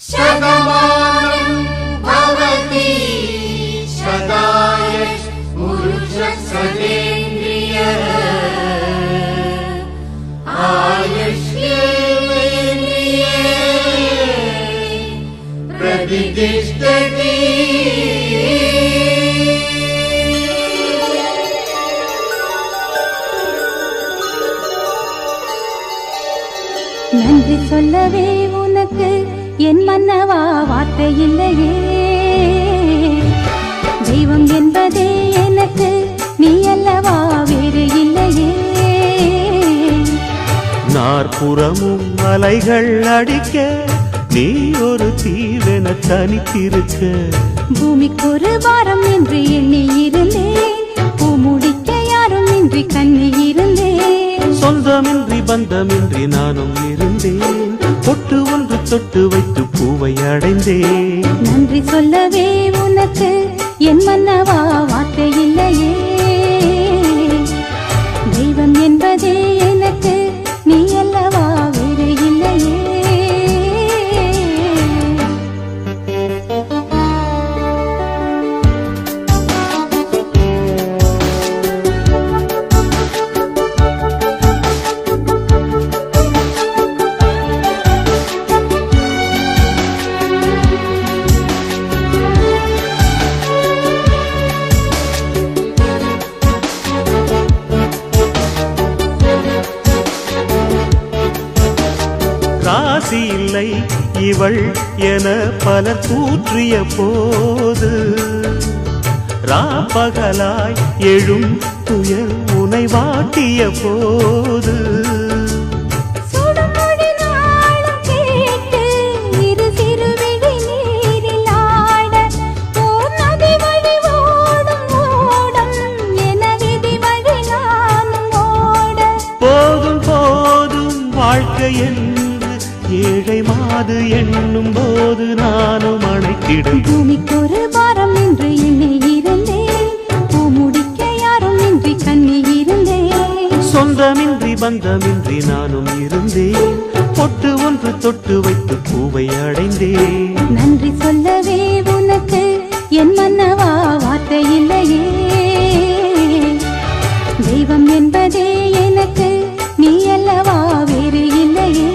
शतमानं भवति शताय पुरुषसतेन्द्रिय आयुष्येवेन्द्रिये प्रतिष्ठति நன்றி சொல்லவே உனக்கு என் மன்னவா வார்த்தை இல்லையே தெய்வம் என்பதே எனக்கு நீ அல்லவா வேறு இல்லையே நாற்புறமும் அலைகள் அடிக்க நீ ஒரு தீவென தனித்திருக்க பூமிக்கு ஒரு வாரம் என்று எண்ணி இருந்தேன் பூ முடிக்க யாரும் இன்றி கண்ணி இருந்தேன் சொந்தமின்றி பந்தமின்றி நானும் இருந்தேன் பொட்டு ஒன்று தொட்டு வைத்து பூவை அடைந்தேன் நன்றி சொல்லவே உனக்கு என் மன்னவா வார்த்தை இல்லையே தெய்வம் என்பதே எனக்கு நீ அல்லவா வேறு இல்லையே ராசி இல்லை இவள் என பலர் கூற்றிய போது ராப்பகலாய் எழும் துயர் உனை வாட்டிய போது சுடுமொழி நாளும் கேட்டு இரு சிறுவிழி நீரில் ஆட ஓர் நதி வழி ஓடும் ஓடம் என விதி வழி நானும் ஓட போதும் போதும் வாழ்க்கை என்று ஏழை மாது எண்ணும் போது நானும் அணைத்திடும் பூமிக்கு ஒரு பாரம் என்று எண்ணி இருந்தேன் பூ முடிக்க யாரும் இன்றி கண்ணி இருந்தேன் சொந்தமின்றி பந்தமின்றி நானும் இருந்தேன் பொட்டு ஒன்று தொட்டு வைத்து பூவை அடைந்தேன் நன்றி சொல்லவே உனக்கு என் மன்னவா வார்த்தை இல்லையே தெய்வம் என்பதே எனக்கு நீ அல்லவா வேறு இல்லையே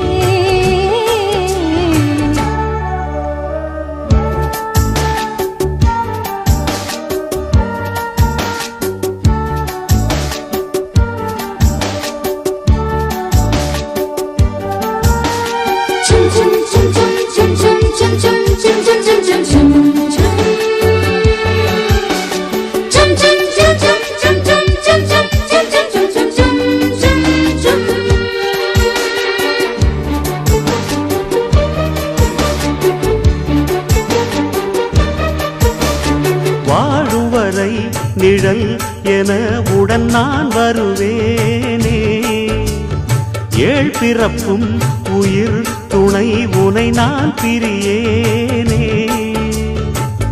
வாழும் வரை நிழல் என உடன் நான் வருவேனே ஏழ் பிறப்பும் உயிர் துணை உனை நான் பிரியேனே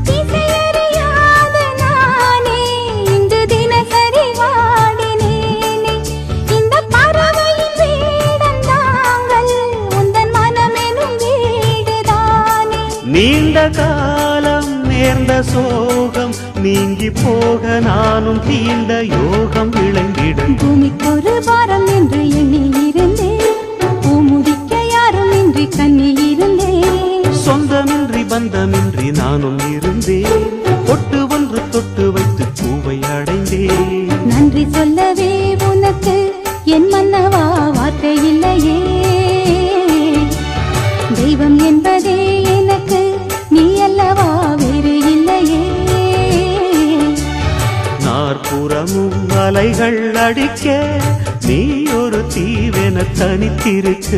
திசையறியாத நானே இன்று தினசரி வாடினேனே இந்த பறவையின் வீடன் தாங்கள் உந்தன் மனமெனும் வீடுதானே நீண்ட காலம் நேர்ந்த சோகம் நீங்கி போக நானும் தீண்ட யோகம் விளங்கிடும் பூமிக்கு ஒரு வாரம் என்று எண்ணி இருந்தேன் பூ முடிக்க யாரும் இன்றி கண்ணி இருந்தேன் சொந்தமின்றி பந்தமின்றி நானும் இருந்தேன் பொட்டு ஒன்று தொட்டு வைத்து பூவை அடைந்தேன் நன்றி சொல்லவே உனக்கு என் மன்னவா வார்த்தை இல்லையே தெய்வம் என்பதே எனக்கு நீ அல்லவா வேறு இல்லையே நாற்புறமும் அலைகள் அடிக்க நீ ஒரு தீவென தனித்திருக்க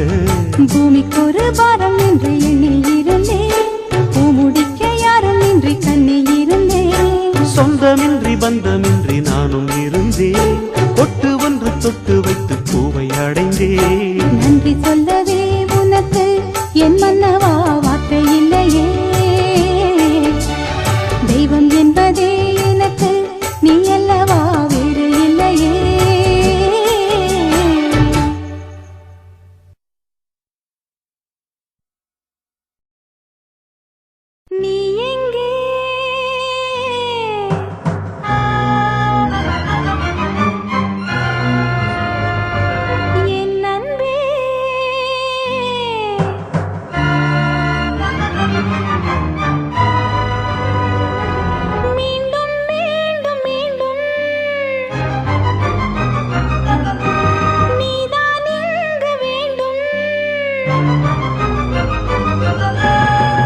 பூமிக்கு ஒரு பாரம் என்று எண்ணி இருந்தேன் பூ முடிக்க யாரும் இன்றி கண்ணி இருந்தேன் சொந்தமின்றி பந்தமின்றி நானும் இருந்தேன் பொட்டு ஒன்று தொட்டு வைத்து பூவை அடைந்தேன் நன்றி சொல்லவே உனக்கு என் மன்னவா வார்த்தை இல்லையே தெய்வம் என்பதே எனக்கு நீ அல்லவா வேறு இல்லையே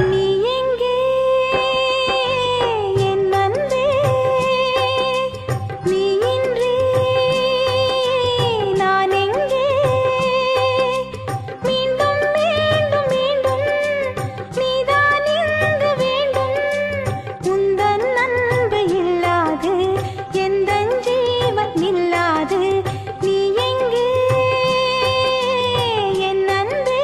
நீ எங்கே என் அன்பே நீ இன்றி நான் எங்கே மீண்டும் மீண்டும் மீண்டும் நீதான் இங்கு வேண்டும் உந்தன் அன்பு இல்லாது எந்தன் ஜீவன் இல்லாது நீ எங்கே என் அன்பே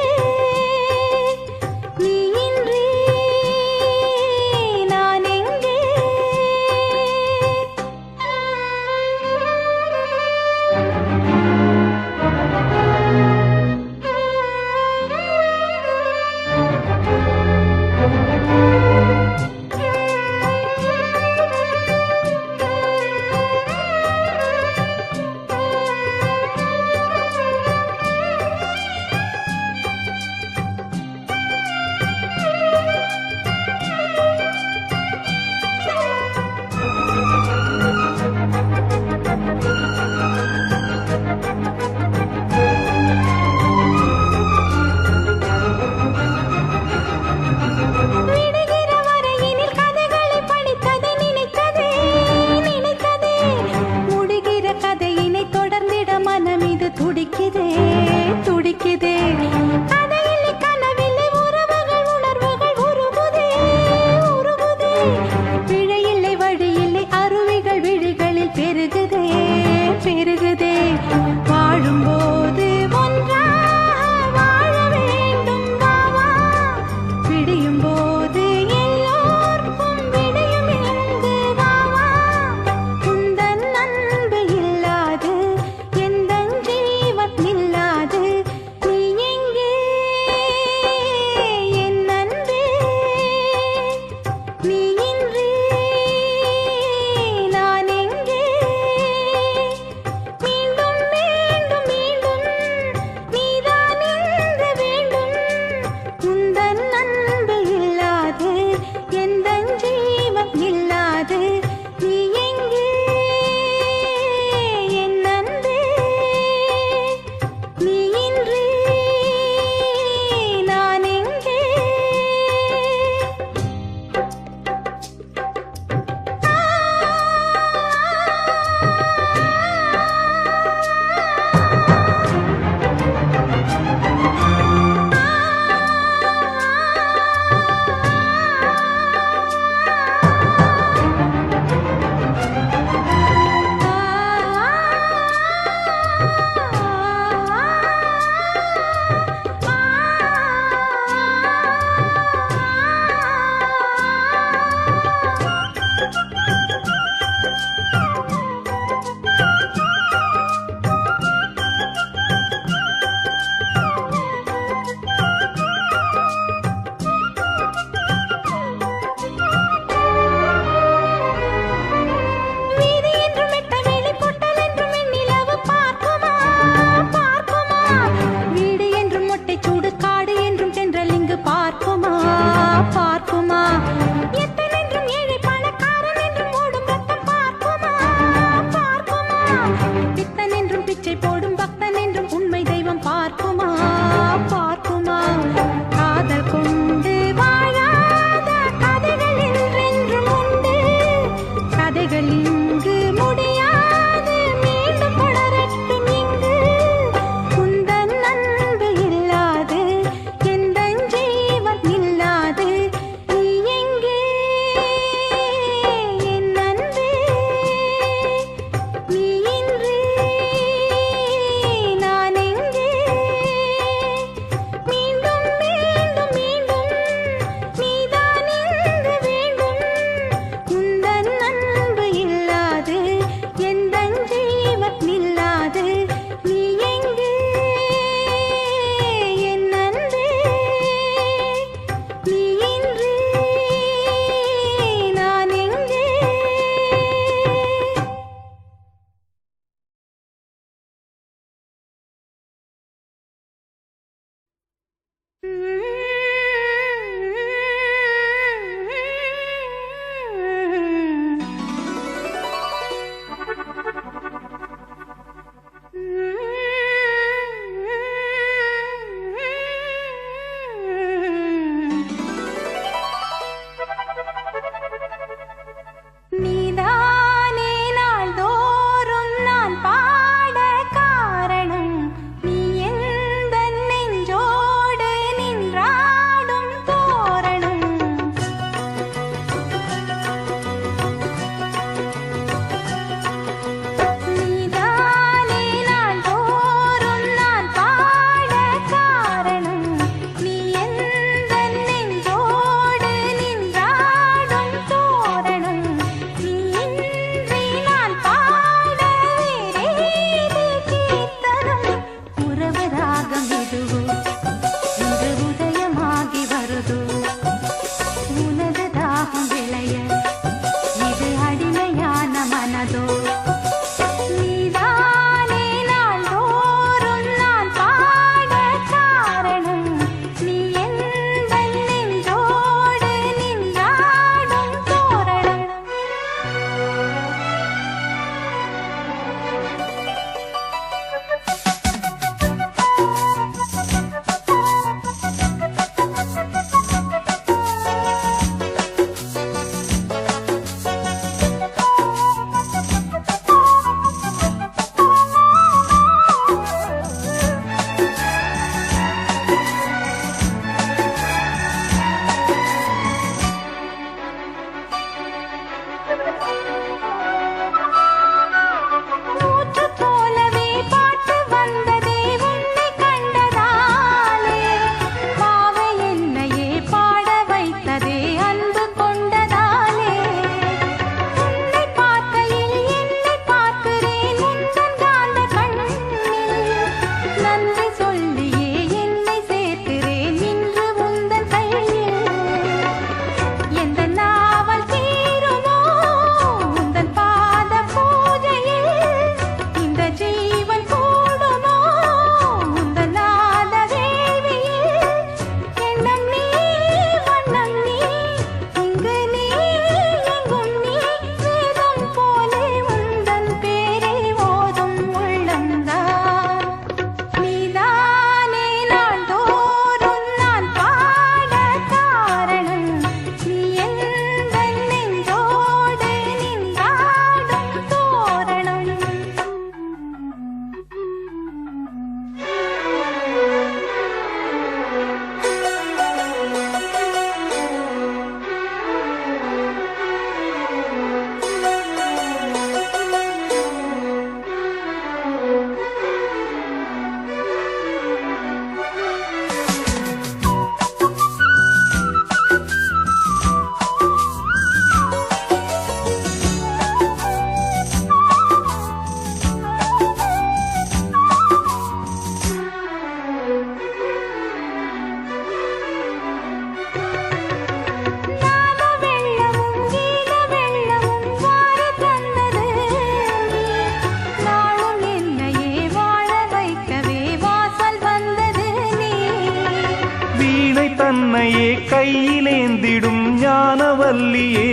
தன்னையே கையிலேந்திடும் ஞானவல்லியே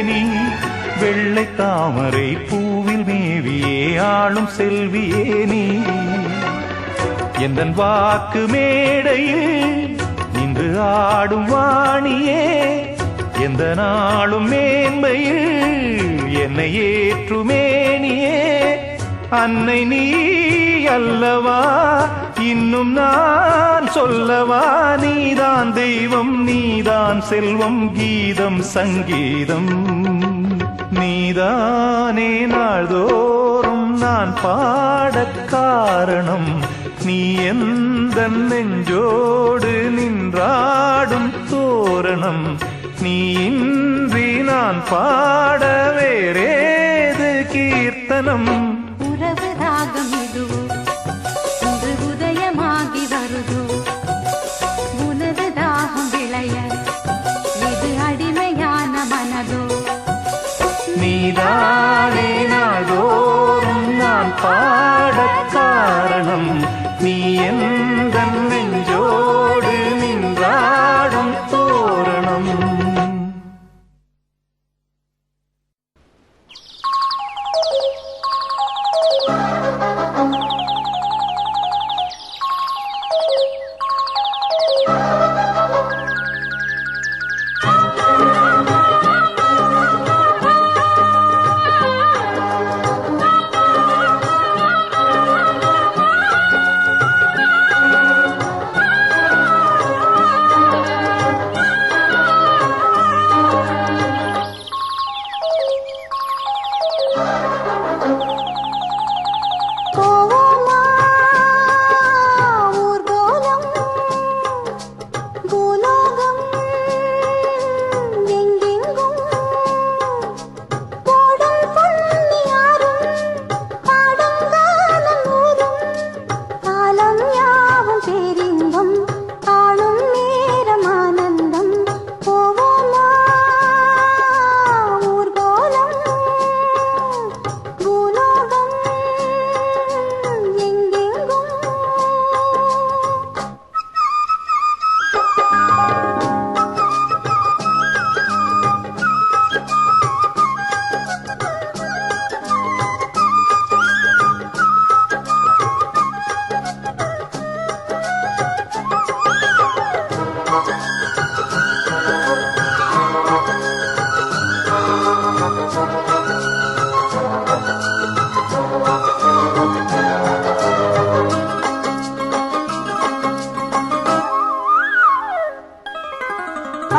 நீ வெள்ளை தாமரை பூவில் மேவியே ஆளும் செல்வியே நீ எந்தன் வாக்கு மேடையில் நின்று ஆடும் வாணியே எந்த நாளும் மேன்மையில் என்னை ஏற்றுமேனியே அன்னை நீ அல்லவா இன்னும் நான் சொல்லவா நீதான் தெய்வம் நீதான் செல்வம் கீதம் சங்கீதம் நீதானே நாள்தோறும் நான் பாடக் காரணம் நீ எந்த நெஞ்சோடு நின்றாடும் தோரணம் நீ இன்றி நான் பாட வேறேது கீர்த்தனம் உறவு ராகம் இதுவோ இன்று உதயமாகி வருதோ உனது தாகம் விளைய இது அடிமையான மனதோ நீதானே நாள்தோறும் நான் பாடக் காரணம் நீ எந்த நெஞ்சோடு நின்றாடும் தோரணம்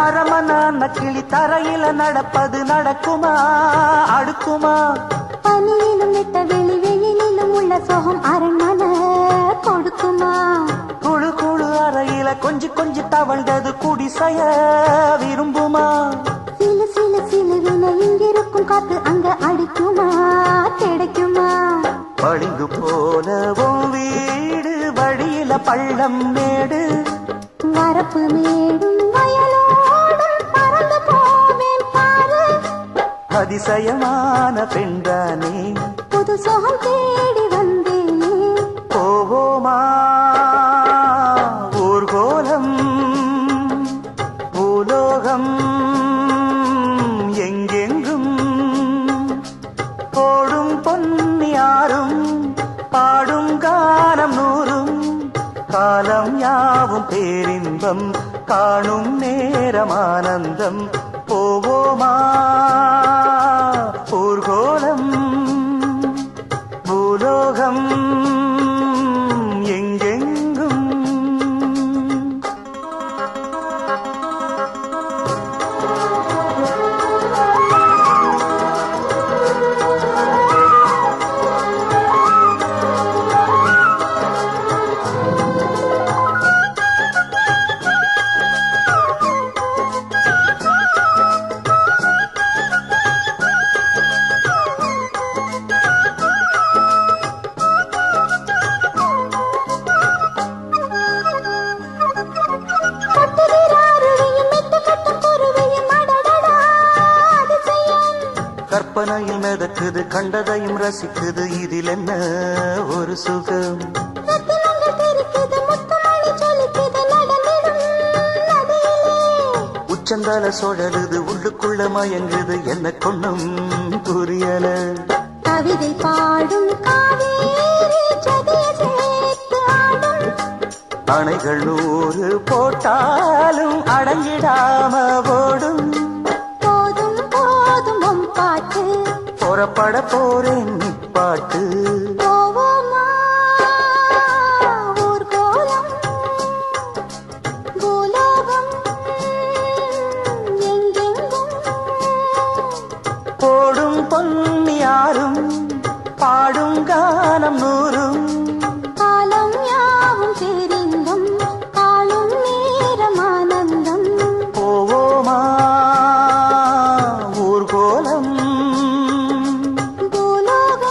அரமனான கிளி தரையில நடப்பது நடக்குமா அடுக்குமா பனியிலும் விட்ட வெளி வெயிலிலும் உள்ள சோகம் அரண்மனை கொடுக்குமா குழு குழு அறையில கொஞ்சி தவழ்ந்தது குடிசைய விரும்புமா சிலு சிலு சிலுவின இங்கிருக்கும் காத்து அங்க அடிக்குமா கிடைக்குமா பளிங்கு போலவும் வீடு வழியில பள்ளம் மேடு வரப்பு மேடும் வயலோடும் பறந்து போவேன் பாரு அதிசயமான பெண்தானே புது சோகம் தேடி வந்தேனே போவோமா ஊர்கோலம் பூலோகம் எங்கெங்கும் ஓடும் பொன்னியாரும் பாடும் காலம் நூறும் காலம் யாவும் பேரின்பம் காணும் நேரமானந்தம் போவோமா ஊர்கோலம் பூலோகம் எங்கெங்கும் கற்பனையில் மிதக்குது கண்டதையும் ரசிக்குது இதில் என்ன ஒரு சுகம் உச்சந்தால சுழலுது உள்ளுக்குள்ள மயங்குது என்ன கொண்ணும் புரியல. கவிதை பாடும் காவேரி ஜதிய சேர்த்து ஆடும். அணைகள் 100 போட்டாலும் அடங்கிடாம ஓடும். போதும் போதும் உன் பாட்டு புறப்பட போறேன் நிப்பாட்டு. போவோமா ஊர்கோலம் பூலோகம் எங்கெங்கும். போடும் பொன்னியாரும் பாடும் கானம் 100. காலம் யாவும் தெரிந்தும் காணும் நேரம் ஆனந்தம். போவோமா ஊர்கோலம் பூலோகம்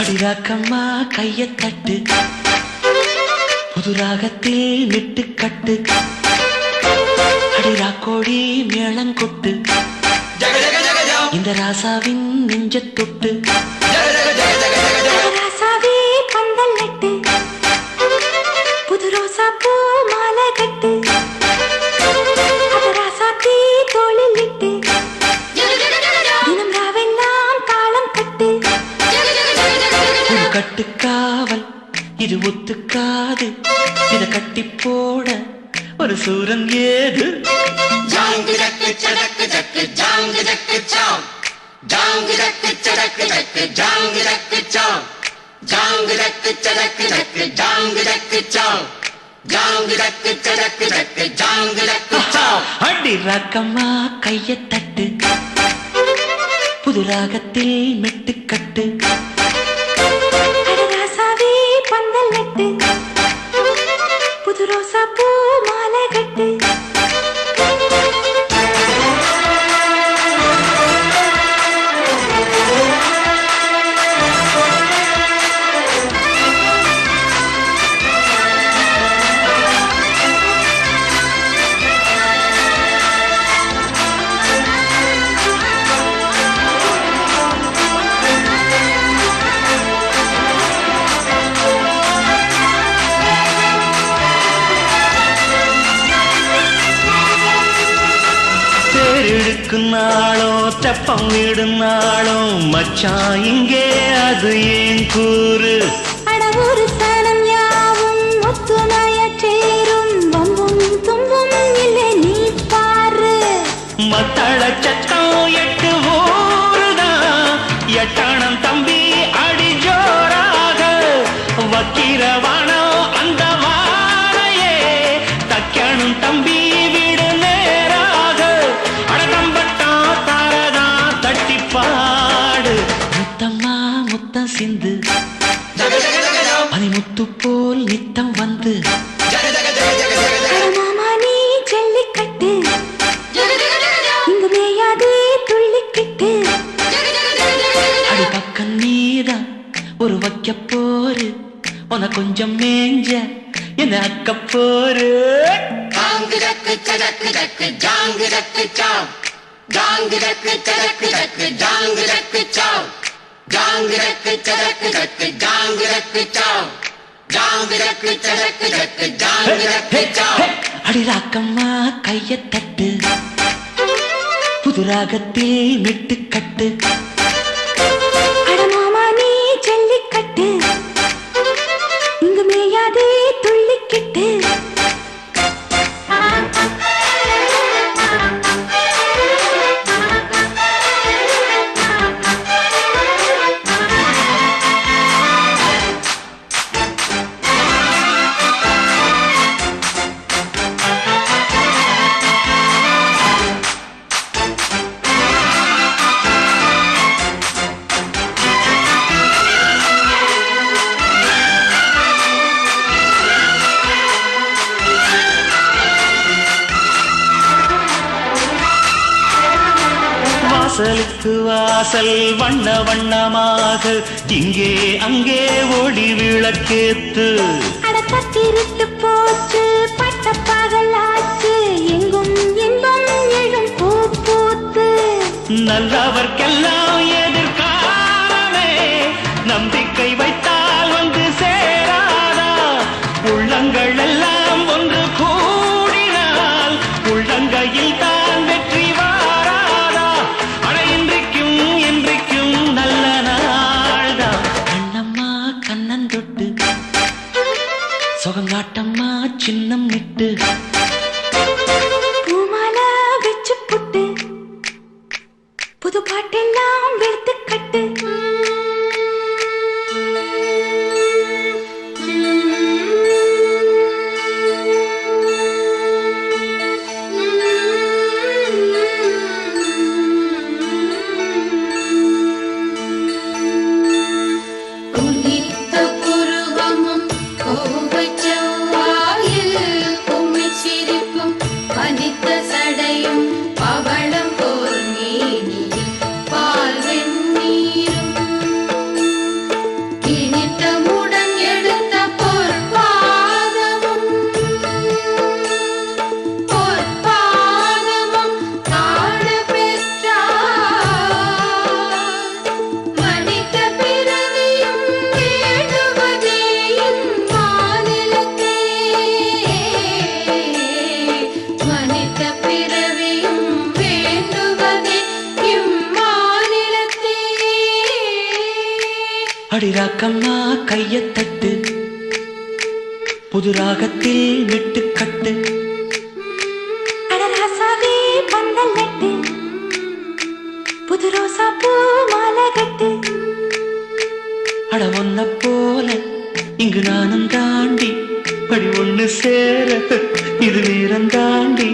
அடிராக்கம்மா கைய தட்டு புது ராகத்தில் விட்டு கட்டு அடிராக்கோடி மேளங்கொட்டு இந்த ராசாவின் நெஞ்ச தொட்டு ராசாவே பந்தல் நட்டு புது ரோசா பூ மாலை கட்டு ராசாத்தி தோளில் இட்டு தினம் ராவெல்லாம் தாளம் கட்டு ஒரு கட்டுக்காவல் இது ஒத்துக்காது இத கட்டி போட ஒரு சூரன் ஏது ஜாங்கு ஜக்கு சடக்கு ஜக்கு ஜாங்கு ஜக்கு சாம் ஜாங்கு ஜக்கு சடக்கு ஜக்கு ஜாங்கு ஜக்கு சாம் ஜாங்கு ஜக்கு சடக்கு ஜக்கு ஜாங்கு ஜக்கு சாம் ஜாங்கு ஜக்கு சடக்கு ஜக்கு ஜாங்கு ஜக்கு சாம் அடி ராக்கம்மா கைய தட்டு புது ராகத்தில் மெட்டு கட்டு ராசாவே பந்தல் நட்டு புது ரோசா பூ மாலை கட்டு நாளோ தெப்பம் விடும் நாளோ மச்சான் இங்கே அது ஏன் கூறு அடவூரு சனம் யாவும் ஒத்துணைய சேரும் வம்பும் தும்பும் இல்லை நீ பாரு மத்தள சத்தம் எட்டு ஊருதான் எட்டாணம் தம்பி அடி ஜோராக வக்கிரவானோ அந்த வாரையே தக்கணும் தம்பி வீடு நேராக அடகம்பட்டா தாரதா தட்டி பாடு முத்தம்மா முத்தம் சிந்து பனிமுத்து போல் நித்தம் வந்து மாமா நீ ஜல்லிக்கட்டு இங்கு மேயாதே துள்ளிக்கிட்டு அடி பக்கம் நீதான் ஒரு வைக்க போரு உன கொஞ்சம் மேஞ்ச என்ன அக்க போரு ஜாங்கு ஜக்கு சடக்கு ஜக்கு ஜாங்கு ஜக்கு சாம் ஜாங்கு ஜக்கு சடக்கு ஜக்கு ஜாங்கு ஜக்கு சாம் ஜாங்கு ஜக்கு சடக்கு ஜக்கு ஜாங்கு ஜக்கு சாம் ஜாங்கு ஜக்கு சடக்கு ஜக்கு ஜாங்கு ஜக்கு சாம் அடி ராக்கம்மா கைய தட்டு புது ராகத்தில் மெட்டு கட்டு மாமா நீ ஜல்லிக்கட்டு இங்கு மேயாதே துள்ளிக்கிட்டு வாசலுக்கு வாசல் வண்ண வண்ணமாக இங்கே அங்கே ஒளி விளக்கேத்து அடக்கத்திருட்டு போச்சு பட்ட பகலாச்சு எங்கும் இன்பம் எழும் பூ பூத்து நல்லவர்க்கெல்லாம் எதிர்காலமே நம்பிக்கை வைத்தால் வந்து சேராதா உள்ளங்கள் எல்லாம் ஒன்று கூடினால் உள்ளங்கையில் தான் வெற்றி வாராதா அட இன்றைக்கும் என்றைக்கும் நல்ல நாள்தான் கண்ணம்மா கண்ணன் தொட்டு சுகங்காட்டம்மா சின்னம் நிட்டு பூமாலா வச்சு புட்டு புது பாட்டெல்லாம் வெளுத்து கட்டு உதித்த புருவமும் கோபச் செவ்வாயில் குமிச்சி அடிராக்கம்மா கையத் தட்டு புது ராகத்தில் மெட்டுக்கட்டு அடராசாவே பந்தல் நட்டு புது ரோசா பூ மாலை கட்டு அட ஒன்ன போல இங்கு நானும் தாண்டி படி ஒண்ணு சேர இது வீரம் தாண்டி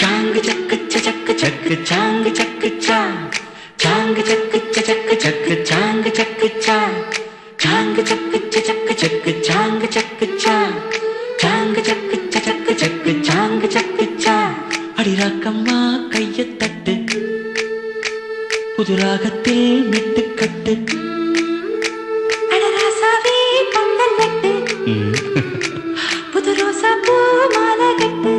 சாங்கு சக்கு சக்கு சக்கு சாங்கு சக்கு சாங்கு சக்கு சக்கு சக்கு சாங்கு சக்கு சாங்கு சக்கு சக்கு சக்கு சாங்கு சக்கு சாங்கு சக்கு சக்கு சக்கு சாங்கு சக்கு அடிராக்கம்மா கையத் தட்டு புது ராகத்தில் மெட்டுக்கட்டு அடராசாவே பந்தல் நட்டு புது ரோசா பூ மாலை கட்டு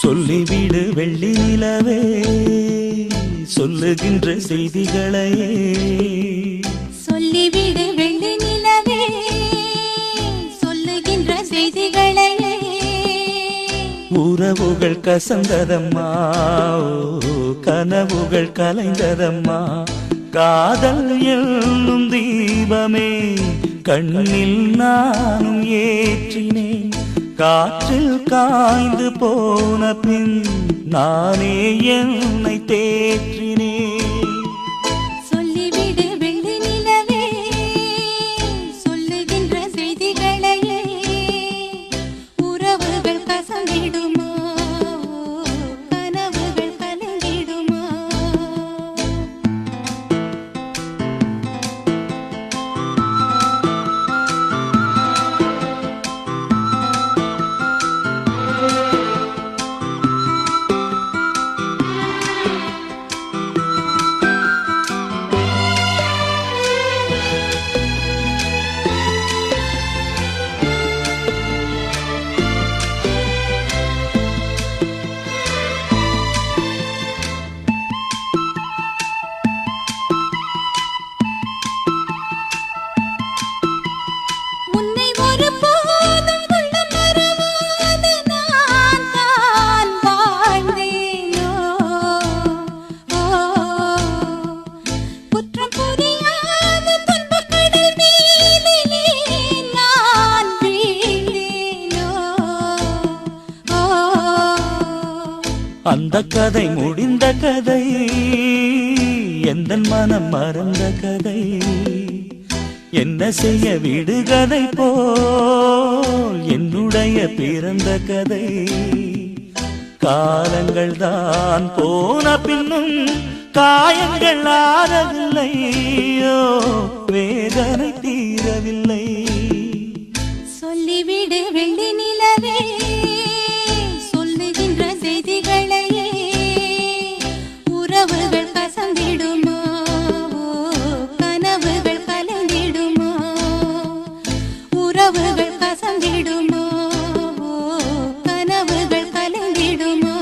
சொல்லிவிடு வெள்ளி நிலவே சொல்லுகின்ற செய்திகளையே சொல்லிவிடு வெள்ளி நிலவே சொல்லுகின்ற செய்திகளையே உறவுகள் கசந்ததம்மா கனவுகள் கலைந்ததம்மா காதல் என்னும் தீபமே கண்ணில் நானும் ஏற்றினேன் காற்றில் காய்ந்து போன பின் நானே என்னை தேற்றினேன் சொல்லிவிடு வெள்ளி நிலவே சொல்லுகின்ற செய்திகளையே உறவுகள் கசந்திடுமா கனவுகள் கலந்திடுமா உன்னை ஒருபோதும் உள்ளம் மறவாது நான் தான் வாழ்ந்தேனோ குற்றம் புரியாத துன்பக் கடல் மீதிலே நான் வீழ்ந்தேனோ அந்த கதை முடிந்த கதை எந்தன் மனம் மறந்த கதை என்ன செய்ய விடுகதை போல் என்னுடைய பிறந்த கதை காலங்கள் தான் போன பின்னும் காயங்கள் ஆறவில்லையோ வேதனை தீரவில்லை சொல்லிவிடு வெள்ளி நிலவே சொல்லுகின்ற செய்திகளையே உறவுகள் கசந்திடுமா கனவுகள் கலந்திடுமா உறவுகள் கசந்திடுமா கனவுகள் கலந்திடுமா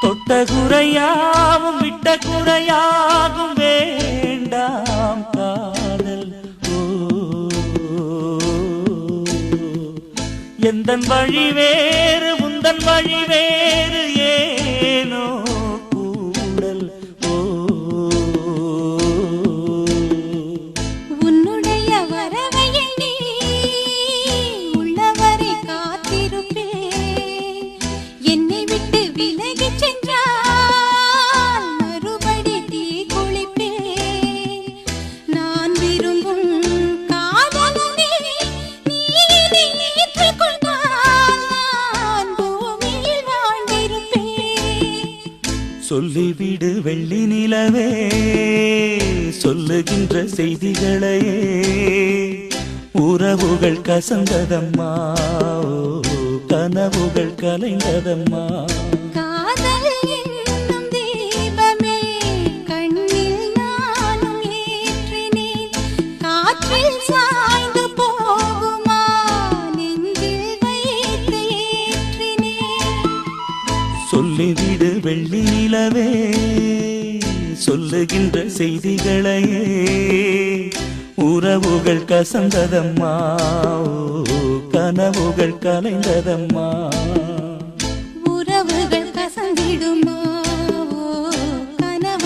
தொட்ட குறையாவும் விட்ட குறையாகும் வேண்டாம் காதல் எந்தன் வழி வேறு உந்தன் வழி வேறு ஏனோ கூடல் உன்னுடைய வரவை எண்ணி உள்ளவரை காத்திருப்பேன் என்னை விட்டு விலகிச் சென்றால் மறுபடி தீ குளிப்பேன் நான் விரும்பும் காதலனே நீ ஏற்றுக்கொண்டால் நான் பூமியில் வாழ்ந்திருப்பேன் சொல்லிவிடு வெள்ளி நிலவே சொல்லுகின்ற செய்திகளையே உறவுகள் கசந்ததம்மா கனவுகள் கலைந்ததம்மா காதல் என்னும் தீபமே கண்ணில் நானும் ஏற்றினேன் காற்றில் சாய்ந்து போகுமா நெஞ்சில் வைத்து ஏற்றினேன் சொல்லிவிடு வெள்ளி நிலவே சொல்லுகின்ற செய்திகளையே உறவுகள் கசந்ததம்மா கனவுகள் கலைந்ததம்மா உறவுகள் கசந்திடுமா கனவுகள்